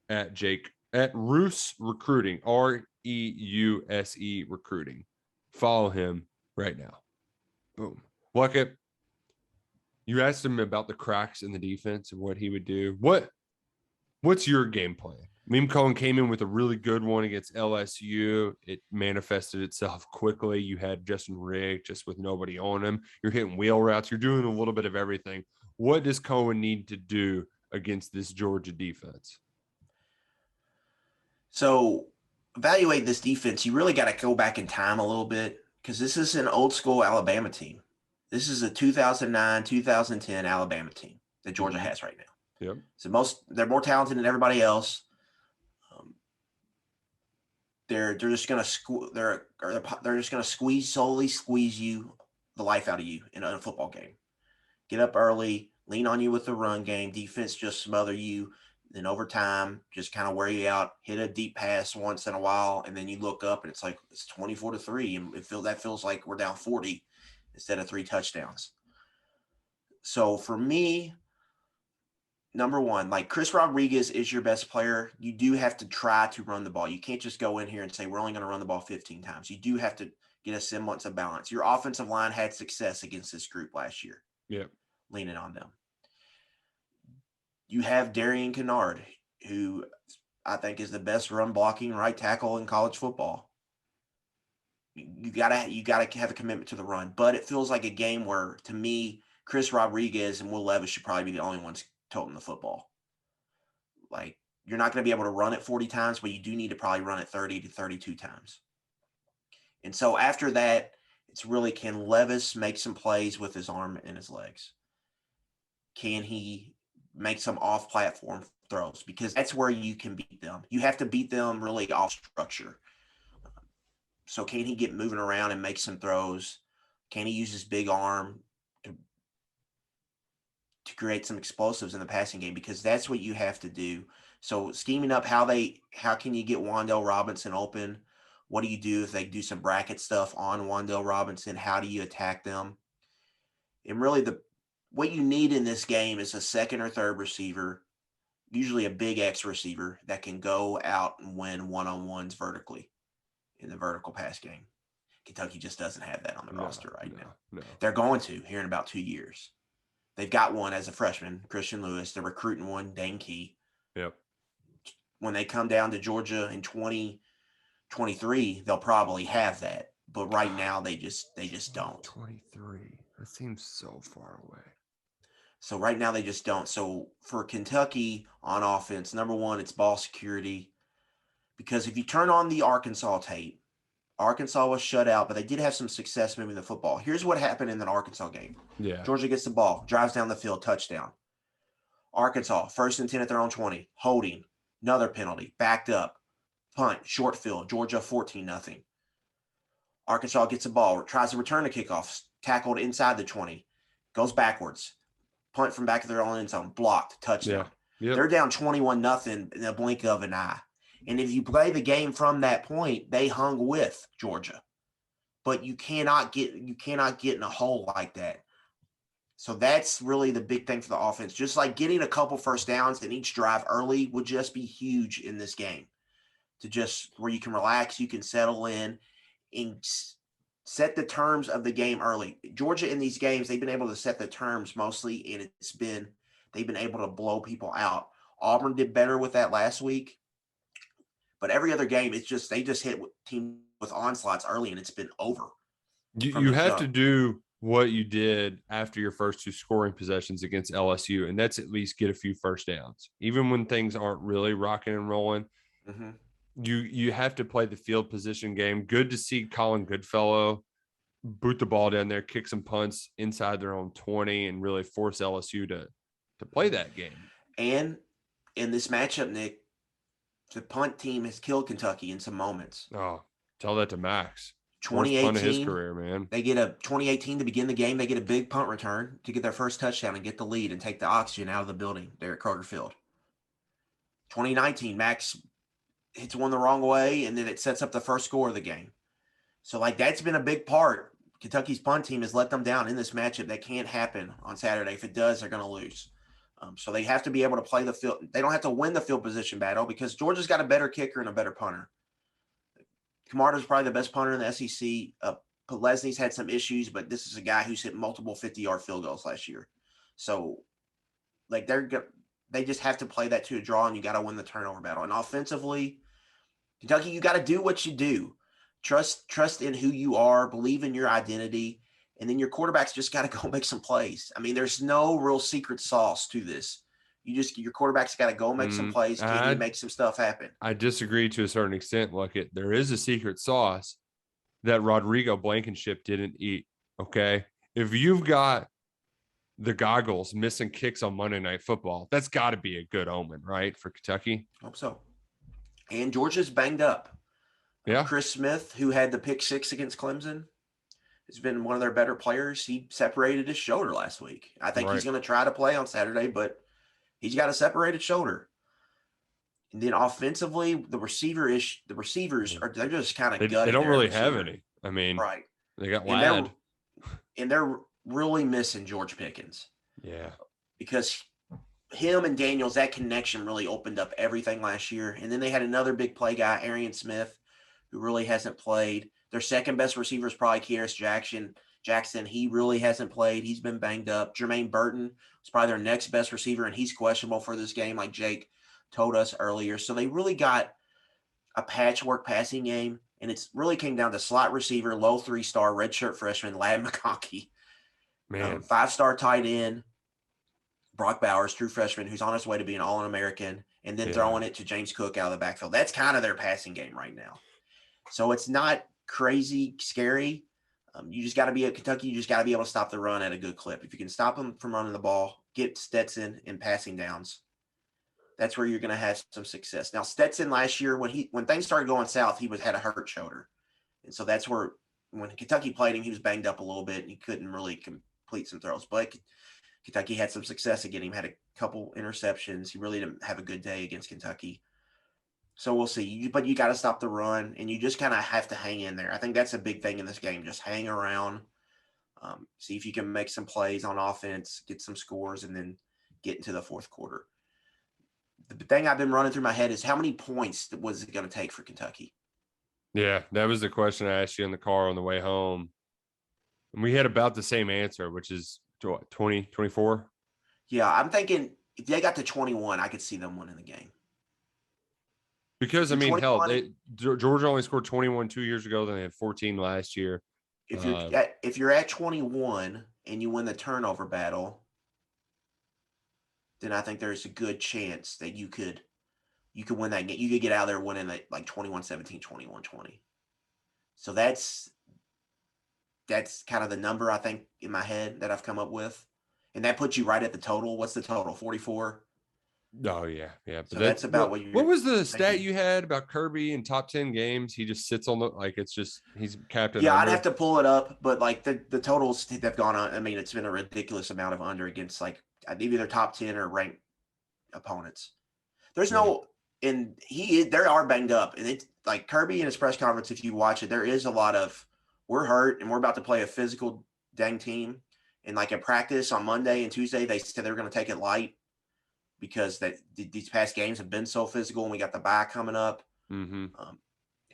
at Roush Recruiting, REUSE Recruiting. Follow him right now. Boom. Luckett, you asked him about the cracks in the defense and what he would do. What's your game plan? Meme Cohen came in with a really good one against LSU. It manifested itself quickly. You had Justin Rigg just with nobody on him. You're hitting wheel routes. You're doing a little bit of everything. What does Cohen need to do against this Georgia defense? So evaluate this defense. You really got to go back in time a little bit because this is an old school Alabama team. This is a 2009, 2010 Alabama team that Georgia has right now. Yep. So they're more talented than everybody else. They're just gonna squeeze you the life out of you in a football game. Get up early, lean on you with the run game. Defense just smother you. Then over time, just kind of wear you out. Hit a deep pass once in a while, and then you look up and it's like it's 24-3, and that feels like we're down 40 instead of 3 touchdowns. So for me, number one, like Chris Rodriguez is your best player. You do have to try to run the ball. You can't just go in here and say, we're only going to run the ball 15 times. You do have to get a semblance of balance. Your offensive line had success against this group last year. Yeah. Leaning on them. You have Darian Kennard, who I think is the best run blocking right tackle in college football. You gotta have a commitment to the run, but it feels like a game where, to me, Chris Rodriguez and Will Levis should probably be the only ones toting the football. Like You're not going to be able to run it 40 times, but you do need to probably run it 30 to 32 times. And so after that, it's really, can Levis make some plays with his arm and his legs? Can he make some off-platform throws? Because that's where you can beat them. You have to beat them really off structure. So can he get moving around and make some throws? Can he use his big arm to create some explosives in the passing game? Because that's what you have to do. So scheming up how can you get Wan'Dale Robinson open? What do you do if they do some bracket stuff on Wan'Dale Robinson? How do you attack them? And really what you need in this game is a second or third receiver, usually a big X receiver that can go out and win one-on-ones vertically in the vertical pass game. Kentucky just doesn't have that on the roster right now. No. They're going to here in about 2 years. They've got one as a freshman, Christian Lewis. They're recruiting one, Dane Key. Yep. When they come down to Georgia in 2023, they'll probably have that. But right now, they just don't. 23. That seems so far away. So right now, they just don't. So for Kentucky on offense, number one, it's ball security. Because if you turn on the Arkansas tape, Arkansas was shut out, but they did have some success moving the football. Here's what happened in the Arkansas game. Yeah. Georgia gets the ball, drives down the field, touchdown. Arkansas, 1st and 10 at their own 20, holding, another penalty, backed up, punt, short field, Georgia 14-0. Arkansas gets the ball, tries to return the kickoff, tackled inside the 20, goes backwards, punt from back of their own end zone, blocked, touchdown. Yeah. Yep. They're down 21-0 in the blink of an eye. And if you play the game from that point, they hung with Georgia. But you cannot get in a hole like that. So that's really the big thing for the offense. Just like getting a couple first downs in each drive early would just be huge in this game. To just where you can relax, you can settle in and set the terms of the game early. Georgia in these games, they've been able to set the terms mostly, and they've been able to blow people out. Auburn did better with that last week. But every other game, they just hit team with onslaughts early, and it's been over. You have to do what you did after your first 2 scoring possessions against LSU, and that's at least get a few first downs. Even when things aren't really rocking and rolling, you have to play the field position game. Good to see Colin Goodfellow boot the ball down there, kick some punts inside their own 20, and really force LSU to play that game. And in this matchup, Nick, the punt team has killed Kentucky in some moments. Oh, tell that to Max. 2018, punt of his career, man. They get 2018 to begin the game. They get a big punt return to get their first touchdown and get the lead and take the oxygen out of the building there at Kroger Field. 2019, Max hits one the wrong way, and then it sets up the first score of the game. So, that's been a big part. Kentucky's punt team has let them down in this matchup. That can't happen on Saturday. If it does, they're going to lose. So they have to be able to play the field. They don't have to win the field position battle because Georgia's got a better kicker and a better punter. Camarda's probably the best punter in the SEC. Lesney's had some issues, but this is a guy who's hit multiple 50-yard field goals last year. So, they just have to play that to a draw, and you got to win the turnover battle. And offensively, Kentucky, you got to do what you do. Trust in who you are. Believe in your identity. And then your quarterback's just got to go make some plays. I mean, there's no real secret sauce to this. Your quarterback's got to go make some plays. Can you make some stuff happen? I disagree to a certain extent, Luckett. There is a secret sauce that Rodrigo Blankenship didn't eat, okay? If you've got the goggles missing kicks on Monday Night Football, that's got to be a good omen, right, for Kentucky? Hope so. And Georgia's banged up. Yeah. Chris Smith, who had the pick 6 against Clemson, has been one of their better players. He separated his shoulder last week. I think he's going to try to play on Saturday, but he's got a separated shoulder. And then offensively, the receivers they're just kind of gutted. They don't really have any. I mean, right. They got Ladd. And they're really missing George Pickens. Yeah. Because him and Daniels, that connection really opened up everything last year. And then they had another big play guy, Arian Smith, who really hasn't played. Their second best receiver is probably Kearis Jackson. He really hasn't played. He's been banged up. Jermaine Burton is probably their next best receiver, and he's questionable for this game, like Jake told us earlier. So they really got a patchwork passing game, and it's really came down to slot receiver, low 3-star redshirt freshman Ladd McConkey, man, 5-star tight end Brock Bowers, true freshman, who's on his way to being All-American, and then throwing it to James Cook out of the backfield. That's kind of their passing game right now. So it's not crazy scary. You just got to be at Kentucky. You just got to be able to stop the run at a good clip. If you can stop them from running the ball, get Stetson in passing downs, that's where you're going to have some success. Now, Stetson last year, when things started going south, he had a hurt shoulder. And so that's where when Kentucky played him, he was banged up a little bit and he couldn't really complete some throws. But Kentucky had some success again. He had a couple interceptions. He really didn't have a good day against Kentucky. So we'll see. But you got to stop the run, and you just kind of have to hang in there. I think that's a big thing in this game. Just hang around, see if you can make some plays on offense, get some scores, and then get into the fourth quarter. The thing I've been running through my head is how many points was it going to take for Kentucky? Yeah, that was the question I asked you in the car on the way home. And we had about the same answer, which is 20, 24? Yeah, I'm thinking if they got to 21, I could see them winning the game. Because, I mean, hell, Georgia only scored 21 2 years ago. Then they had 14 last year. If you're at 21 and you win the turnover battle, then I think there's a good chance that you could win that game. You could get out there winning it like 21-17, 21-20. So that's kind of the number I think in my head that I've come up with. And that puts you right at the total. What's the total? 44? Oh, yeah. But so that's about what was the stat you had about Kirby in top 10 games? He just sits on he's captain. Yeah, I'd have to pull it up, but like the totals have gone on. I mean, it's been a ridiculous amount of under against like either top 10 or ranked opponents. There's no, and they are banged up. And it's like Kirby in his press conference, if you watch it, there is a lot of, we're hurt and we're about to play a physical dang team. And like at practice on Monday and Tuesday, they said they were going to take it light because these past games have been so physical and we got the bye coming up. Mm-hmm.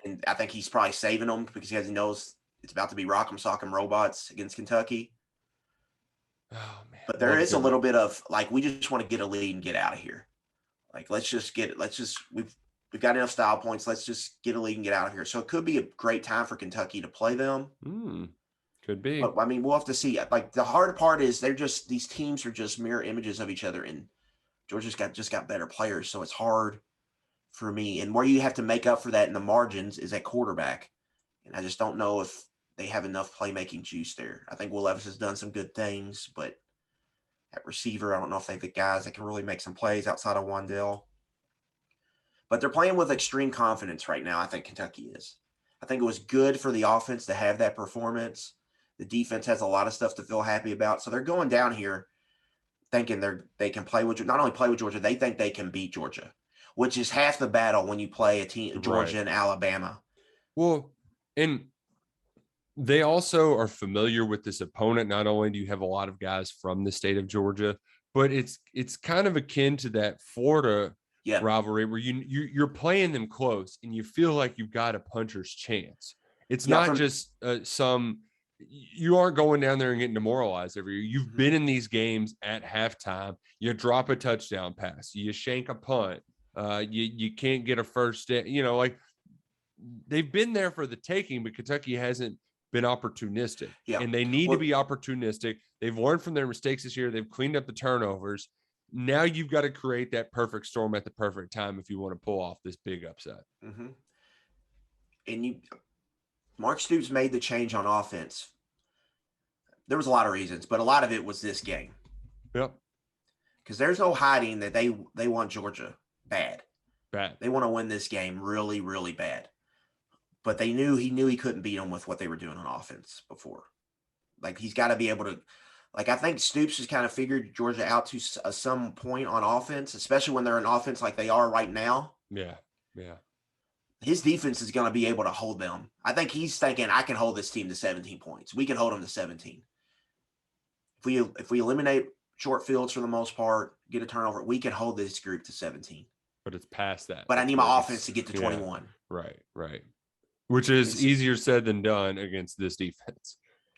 And I think he's probably saving them because he knows it's about to be rock'em sock'em robots against Kentucky. Oh, man. But there is a little bit of like, we just want to get a lead and get out of here. Like, we've got enough style points. Let's just get a lead and get out of here. So it could be a great time for Kentucky to play them. Could be. But I mean, we'll have to see. Like the hard part is these teams are just mirror images of each other, and Georgia's just got better players. So it's hard for me. And where you have to make up for that in the margins is at quarterback. And I just don't know if they have enough playmaking juice there. I think Will Levis has done some good things, but at receiver, I don't know if they have the guys that can really make some plays outside of Wandell. But they're playing with extreme confidence right now, I think Kentucky is. I think it was good for the offense to have that performance. The defense has a lot of stuff to feel happy about. So they're going down here thinking they can play with – not only play with Georgia, they think they can beat Georgia, which is half the battle when you play a team, Georgia and Alabama. Well, and they also are familiar with this opponent. Not only do you have a lot of guys from the state of Georgia, but it's kind of akin to that Florida rivalry where you're playing them close and you feel like you've got a puncher's chance. It's not just you aren't going down there and getting demoralized every year. You've been in these games at halftime. You drop a touchdown pass, you shank a punt, you can't get a first day. Like they've been there for the taking, but Kentucky hasn't been opportunistic. And they need to be opportunistic. They've learned from their mistakes this year. They've cleaned up the turnovers. Now you've got to create that perfect storm at the perfect time if you want to pull off this big upset. Mm-hmm. And Mark Stoops made the change on offense. There was a lot of reasons, but a lot of it was this game. Yep. Because there's no hiding that they want Georgia bad. Bad. They want to win this game really, really bad. But he knew he couldn't beat them with what they were doing on offense before. Like he's got to be able to. Like I think Stoops has kind of figured Georgia out to some point on offense, especially when they're in offense like they are right now. Yeah. His defense is going to be able to hold them. I think he's thinking, I can hold this team to 17 points. We can hold them to 17. If we eliminate short fields for the most part, get a turnover, we can hold this group to 17. But it's past that. But I need my offense to get to 21. Right. Which is easier said than done against this defense.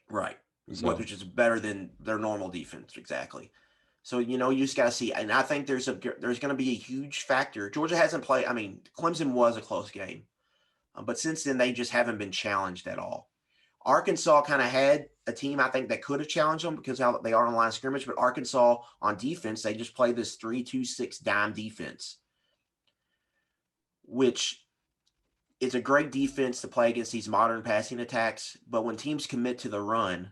Right. So. Which is better than their normal defense. Exactly. So, you just got to see. And I think there's going to be a huge factor. Georgia hasn't played. I mean, Clemson was a close game. But since then, they just haven't been challenged at all. Arkansas kind of had a team, I think, that could have challenged them because how they are on the line of scrimmage. But Arkansas on defense, they just play this 3-2-6 dime defense. which is a great defense to play against these modern passing attacks. But when teams commit to the run,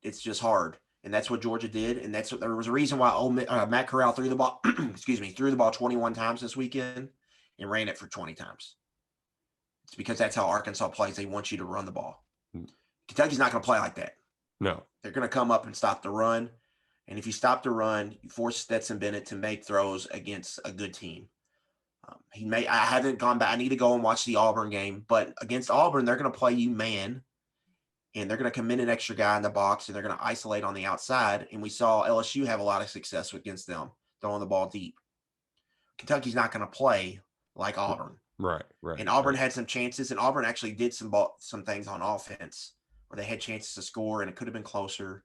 it's just hard. And that's what Georgia did. And there was a reason why Matt Corral threw the ball, threw the ball 21 times this weekend and ran it for 20 times. It's because that's how Arkansas plays. They want you to run the ball. Kentucky's not going to play like that. No. They're going to come up and stop the run. And if you stop the run, you force Stetson Bennett to make throws against a good team. I haven't gone back. I need to go and watch the Auburn game. But against Auburn, they're going to play you man. And they're going to commit an extra guy in the box, and they're going to isolate on the outside. And we saw LSU have a lot of success against them, throwing the ball deep. Kentucky's not going to play like Auburn. Right. And Auburn had some chances, and Auburn actually did some things on offense where they had chances to score, and it could have been closer.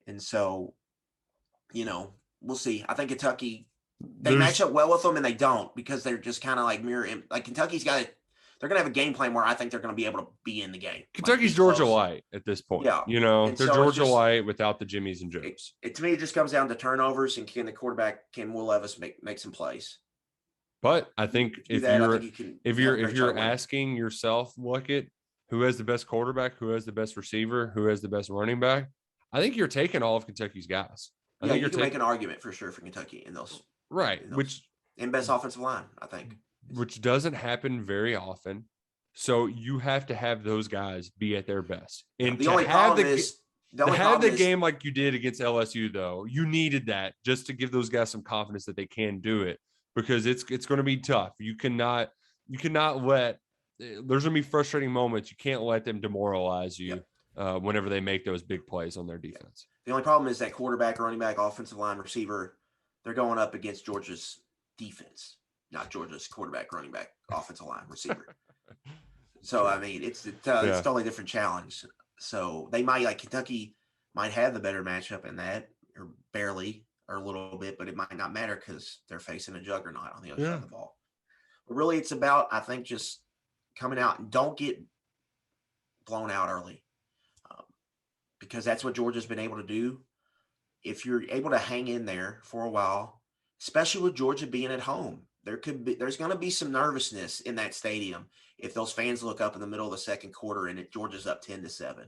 And so, we'll see. I think Kentucky, they match up well with them, and they don't because they're just kind of like like Kentucky's got it. They're going to have a game plan where I think they're going to be able to be in the game. Kentucky's Georgia Light at this point. Yeah. They're so Georgia Light without the Jimmies and Joes. To me, it just comes down to turnovers and can Will Levis make some plays. But I think if you're asking yourself, Luckett, who has the best quarterback, who has the best receiver, who has the best running back, I think you're taking all of Kentucky's guys. I think you can make an argument for sure for Kentucky in those. Right. And best offensive line, I think. Which doesn't happen very often. So you have to have those guys be at their best. And the only problem is the game like you did against LSU, though, you needed that just to give those guys some confidence that they can do it, because it's going to be tough. You cannot let there's going to be frustrating moments. You can't let them demoralize you whenever they make those big plays on their defense. The only problem is that quarterback, running back, offensive line, receiver, they're going up against Georgia's defense. Not Georgia's quarterback, running back, offensive line, receiver. So, I mean, it's a totally different challenge. So they Kentucky might have the better matchup in that, or barely, or a little bit, but it might not matter because they're facing a juggernaut on the other side of the ball. But really, it's about, I think, just coming out and don't get blown out early, because that's what Georgia's been able to do. If you're able to hang in there for a while, especially with Georgia being at home, there's going to be some nervousness in that stadium if those fans look up in the middle of the second quarter and Georgia's up 10-7.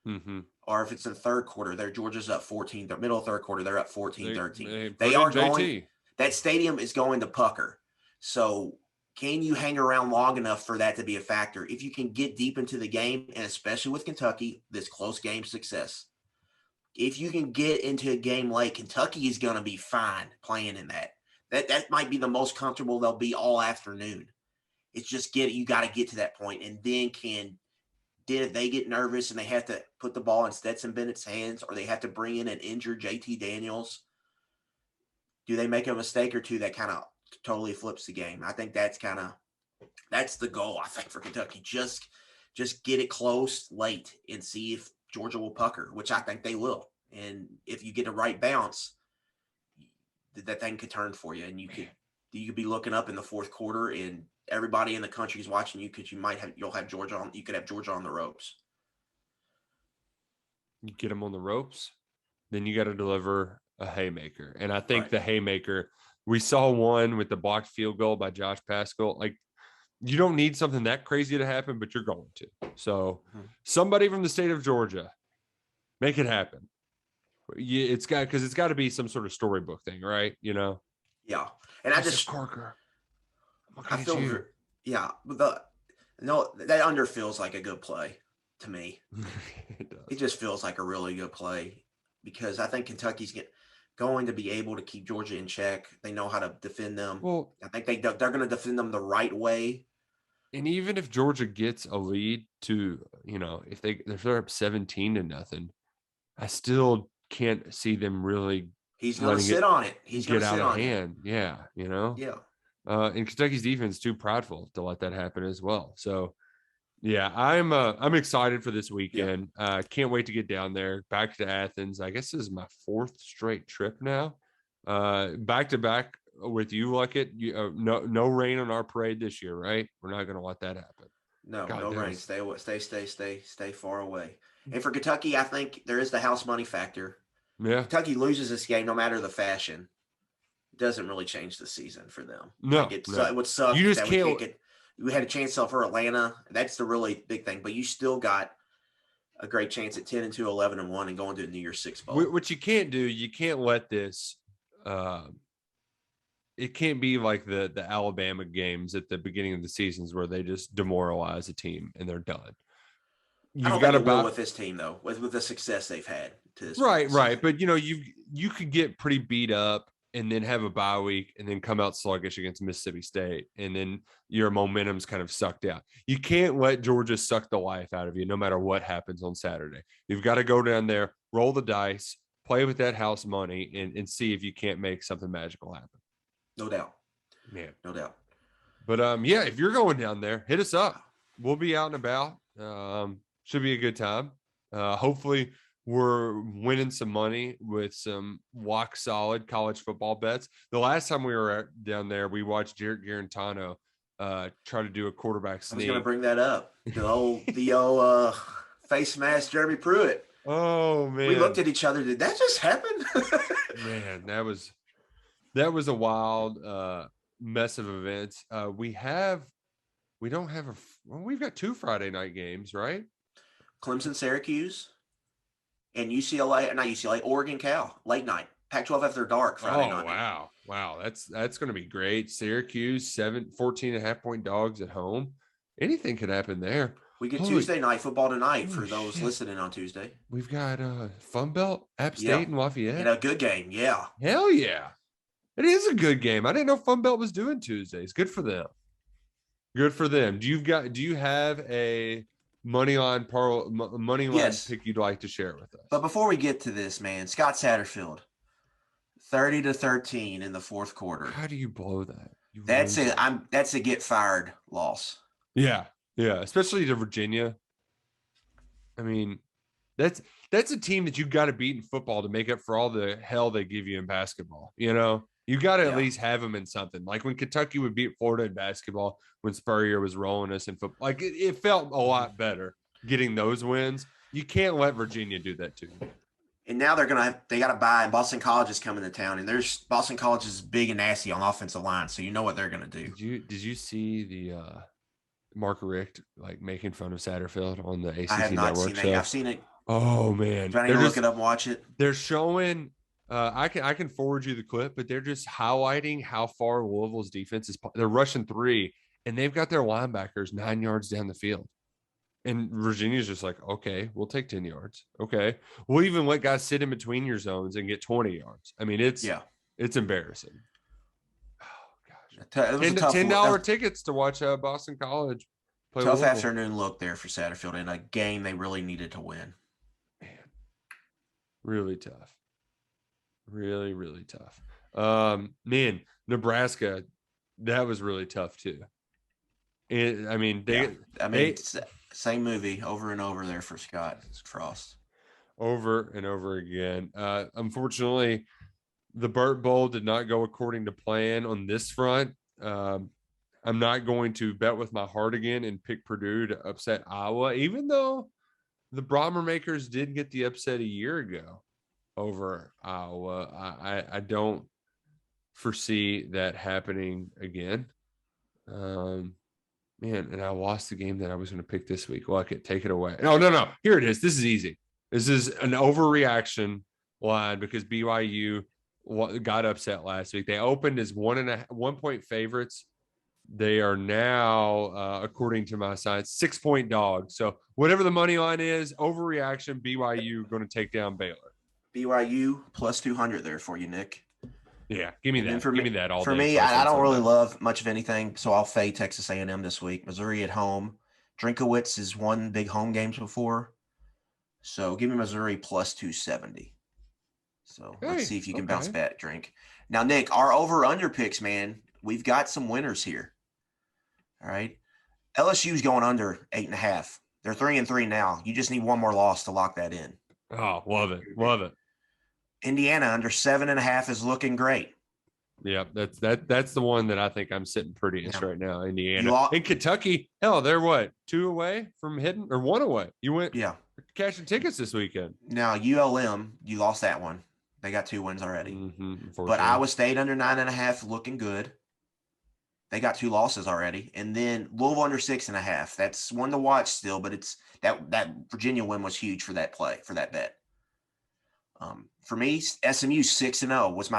Mm-hmm. Or if it's in the third quarter, Georgia's up 14. The middle of third quarter, they're up 14-13. They are going. That stadium is going to pucker. So can you hang around long enough for that to be a factor? If you can get deep into the game, and especially with Kentucky, this close game success, if you can get into a game late, Kentucky is going to be fine playing in that. That might be the most comfortable they'll be all afternoon. It's just you got to get to that point, and then if they get nervous and they have to put the ball in Stetson Bennett's hands, or they have to bring in an injured JT Daniels, do they make a mistake or two that kind of totally flips the game? I think that's the goal, I think, for Kentucky. Just get it close late and see if Georgia will pucker, which I think they will. And if you get a right bounce, that thing could turn for you, and you could be looking up in the fourth quarter, and everybody in the country is watching you because you could have Georgia on the ropes. You get them on the ropes, then you got to deliver a haymaker, and I think the haymaker, we saw one with the blocked field goal by Josh Paschal. Like, you don't need something that crazy to happen, but you're going to. So somebody from the state of Georgia, make it happen. It's got to be some sort of storybook thing, right? Yeah. And Parker. I feel, but that under feels like a good play to me. It just feels like a really good play, because I think Kentucky's going to be able to keep Georgia in check. They know how to defend them. Well, I think they're going to defend them the right way. And even if Georgia gets a lead to, if they're up 17-0, I still can't see them really. He's going to sit on it. He's going to get sit out of on hand. it. Yeah, Yeah. And Kentucky's defense is too prideful to let that happen as well. So, yeah, I'm excited for this weekend. Can't wait to get down there, back to Athens. I guess this is my fourth straight trip now. Back to back with you, Luckett. No rain on our parade this year, right? We're not going to let that happen. No rain. Stay far away. And for Kentucky, I think there is the house money factor. Yeah. Kentucky loses this game no matter the fashion. doesn't really change the season for them. No, Like no. It would suck You just that can't. we had a chance for Atlanta. That's the really big thing. But you still got a great chance at 10-2, 11-1, and going to a New Year's Six bowl. What you can't do, you can't let this. It can't be like the Alabama games at the beginning of the seasons where they just demoralize a team and they're done. I don't think it will with this team though, with the success they've had to this point. Right. But you could get pretty beat up and then have a bye week and then come out sluggish against Mississippi State, and then your momentum's kind of sucked out. You can't let Georgia suck the life out of you no matter what happens on Saturday. You've got to go down there, roll the dice, play with that house money, and see if you can't make something magical happen. No doubt. Yeah. No doubt. But yeah, if you're going down there, hit us up. We'll be out and about. Should be a good time. Hopefully we're winning some money with some rock solid college football bets. The last time we were down there, we watched Jarrett Garantano try to do a quarterback sneak. I was going to bring that up. The old face mask Jeremy Pruitt. Oh man. We looked at each other. Did that just happen? Man, that was a wild mess of events. We've got 2 Friday night games, right? Clemson, Syracuse, and Oregon, Cal, late night. Pac-12 after dark Friday night. Wow. That's going to be great. Syracuse, 14.5 point dogs at home. Anything could happen there. We get Tuesday night football tonight for those listening on Tuesday. We've got Fun Belt, App State, and Lafayette. And a good game, yeah. Hell yeah. It is a good game. I didn't know Fun Belt was doing Tuesdays. Good for them. Good for them. Do you have a money line pick you'd like to share with us? But before we get to this, man, Scott Satterfield, 30-13 in the fourth quarter. How do you blow that? That's a get fired loss. Yeah, especially to Virginia. I mean, that's a team that you've got to beat in football to make up for all the hell they give you in basketball. You got to at least have them in something. Like when Kentucky would beat Florida in basketball, when Spurrier was rolling us in football, like it felt a lot better getting those wins. You can't let Virginia do that to you. And now they got to buy, and Boston College is coming to town, and Boston College is big and nasty on offensive line, so you know what they're going to do. Did you see the Mark Richt like making fun of Satterfield on the ACC I have not Network seen show? I've seen it. Oh man, Trying to look it up and watch it. They're showing. I can forward you the clip, but they're just highlighting how far Louisville's defense is. They're rushing 3, and they've got their linebackers 9 yards down the field. And Virginia's just like, okay, we'll take 10 yards. Okay, we'll even let guys sit in between your zones and get 20 yards. I mean, it's embarrassing. Oh gosh, $10 tickets to watch Boston College play. Tough afternoon look there for Satterfield in a game they really needed to win. Man, really tough. Really, really tough. Man, Nebraska, that was really tough too. Same movie over and over there for Scott Frost. Over and over again. Unfortunately, the Burt Bowl did not go according to plan on this front. I'm not going to bet with my heart again and pick Purdue to upset Iowa, even though the Boilermakers did get the upset a year ago over Iowa. I don't foresee that happening again. Man, and I lost the game that I was going to pick this week. Luckett, take it away. No. Here it is. This is easy. This is an overreaction line because BYU got upset last week. They opened as 1 point favorites. They are now, according to my science, 6 point dogs. So whatever the money line is, overreaction, BYU going to take down Baylor. BYU plus 200 there for you, Nick. Yeah, give me that. Give me that all day. For me, I don't really love much of anything, so I'll fade Texas A&M this week. Missouri at home. Drinkowitz has won big home games before, so give me Missouri plus 270. So let's see if you can bounce back, Drink. Now, Nick, our over-under picks, man, we've got some winners here. All right. LSU's going under 8.5. They're 3-3 now. You just need one more loss to lock that in. Oh, love it. Love it. Indiana under 7.5 is looking great. Yeah, that's the one that I think I'm sitting prettiest right now. Indiana and Kentucky. Hell, they're what, 2 away from hitting or 1 away? You went cashing tickets this weekend. Now ULM, you lost that one. They got 2 wins already. Mm-hmm, but Iowa State under 9.5 looking good. They got 2 losses already. And then Louisville under 6.5. That's one to watch still, but it's that Virginia win was huge for that play, for that bet. For me, SMU 6-0 was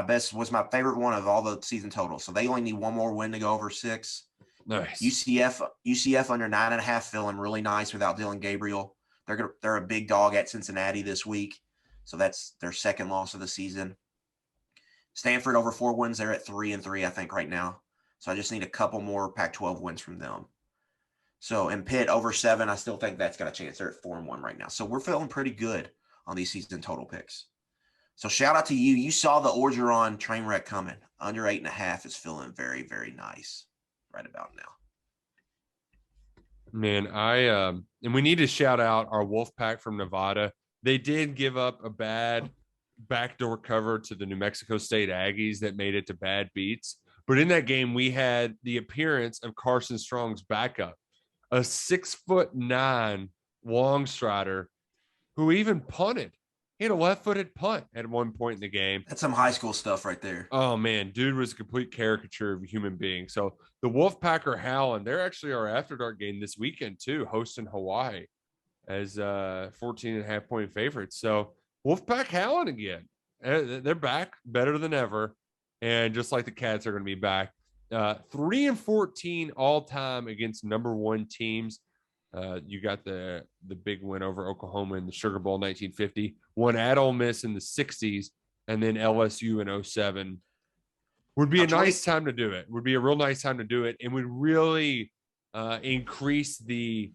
my favorite one of all the season totals. So they only need one more win to go over 6. Nice. UCF under 9.5, feeling really nice without Dylan Gabriel. They're a big dog at Cincinnati this week, so that's their second loss of the season. Stanford over 4 wins. They're at 3-3, I think, right now. So I just need a couple more Pac-12 wins from them. So in Pitt over 7, I still think that's got a chance. They're at 4-1 right now. So we're feeling pretty good on these season total picks. So shout out to you. You saw the Orgeron train wreck coming. Under 8.5 is feeling very, very nice right about now. Man, and we need to shout out our Wolfpack from Nevada. They did give up a bad backdoor cover to the New Mexico State Aggies that made it to bad beats. But in that game, we had the appearance of Carson Strong's backup, a 6'9" long strider who even punted. He had a left-footed punt at one point in the game. That's some high school stuff right there. Oh, man. Dude was a complete caricature of a human being. So the Wolfpack are howling. They're actually our After Dark game this weekend, too, hosting Hawaii as 14.5-point favorites. So Wolfpack howling again. They're back better than ever. And just like the Cats are going to be back. 3-14 all-time against number 1 teams. You got the big win over Oklahoma in the Sugar Bowl 1950, one at Ole Miss in the 60s, and then LSU in 07. Would be a nice time to do it. Would be a real nice time to do it, and would really increase the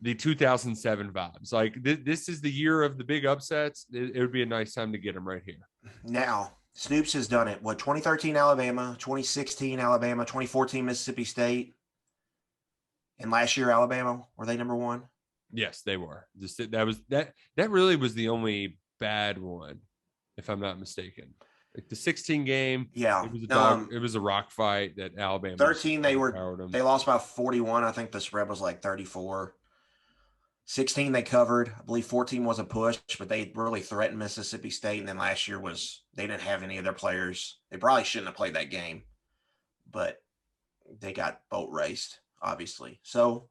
2007 vibes. Like this is the year of the big upsets. It would be a nice time to get them right here. Now, Stoops has done it. 2013 Alabama, 2016 Alabama, 2014 Mississippi State. And last year, Alabama, were they number 1? Yes, they were. That really was the only bad one, if I'm not mistaken. Like the 16 game, yeah, it was a rock fight that Alabama. 13, they lost by 41. I think the spread was like 34. 16, they covered. I believe 14 was a push, but they really threatened Mississippi State. And then last year they didn't have any of their players. They probably shouldn't have played that game, but they got boat raced, obviously. So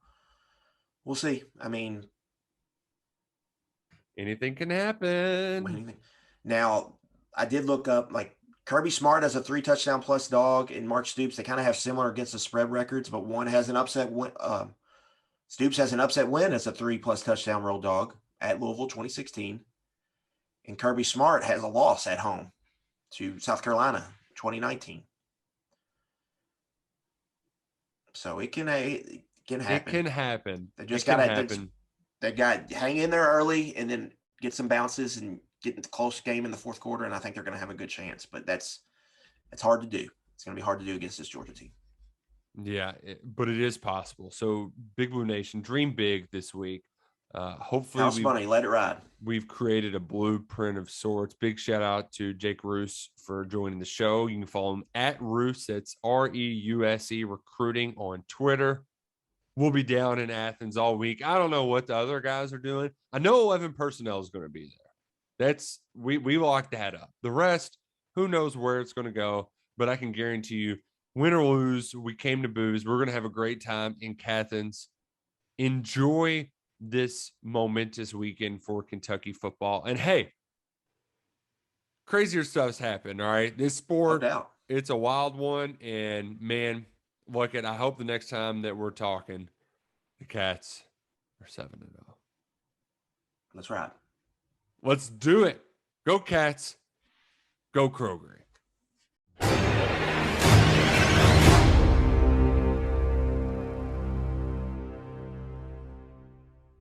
we'll see. I mean, anything can happen. Now, I did look up, like, Kirby Smart has a 3-touchdown plus dog, and Mark Stoops, they kind of have similar against the spread records, but one has an upset win. Stoops has an upset win as a 3+ touchdown road dog at Louisville 2016. And Kirby Smart has a loss at home to South Carolina 2019. So it can happen. It can happen. They just got to hang in there early and then get some bounces and get into close game in the fourth quarter, and I think they're going to have a good chance. But it's hard to do. It's going to be hard to do against this Georgia team. Yeah, but it is possible. So Big Blue Nation, dream big this week. Hopefully, house money, let it ride. We've created a blueprint of sorts. Big shout out to Jake Roush for joining the show. You can follow him at Roush. That's REUSE Recruiting on Twitter. We'll be down in Athens all week. I don't know what the other guys are doing. I know 11 personnel is going to be there. We locked that up. The rest, who knows where it's going to go, but I can guarantee you, win or lose, we came to booze. We're going to have a great time in Athens. Enjoy this momentous weekend for Kentucky football. And hey, crazier stuff's happened, all right? This sport, it's a wild one. And man, Luckett, I hope the next time that we're talking, the Cats are 7-0. That's right. Let's do it. Go Cats. Go Kroger.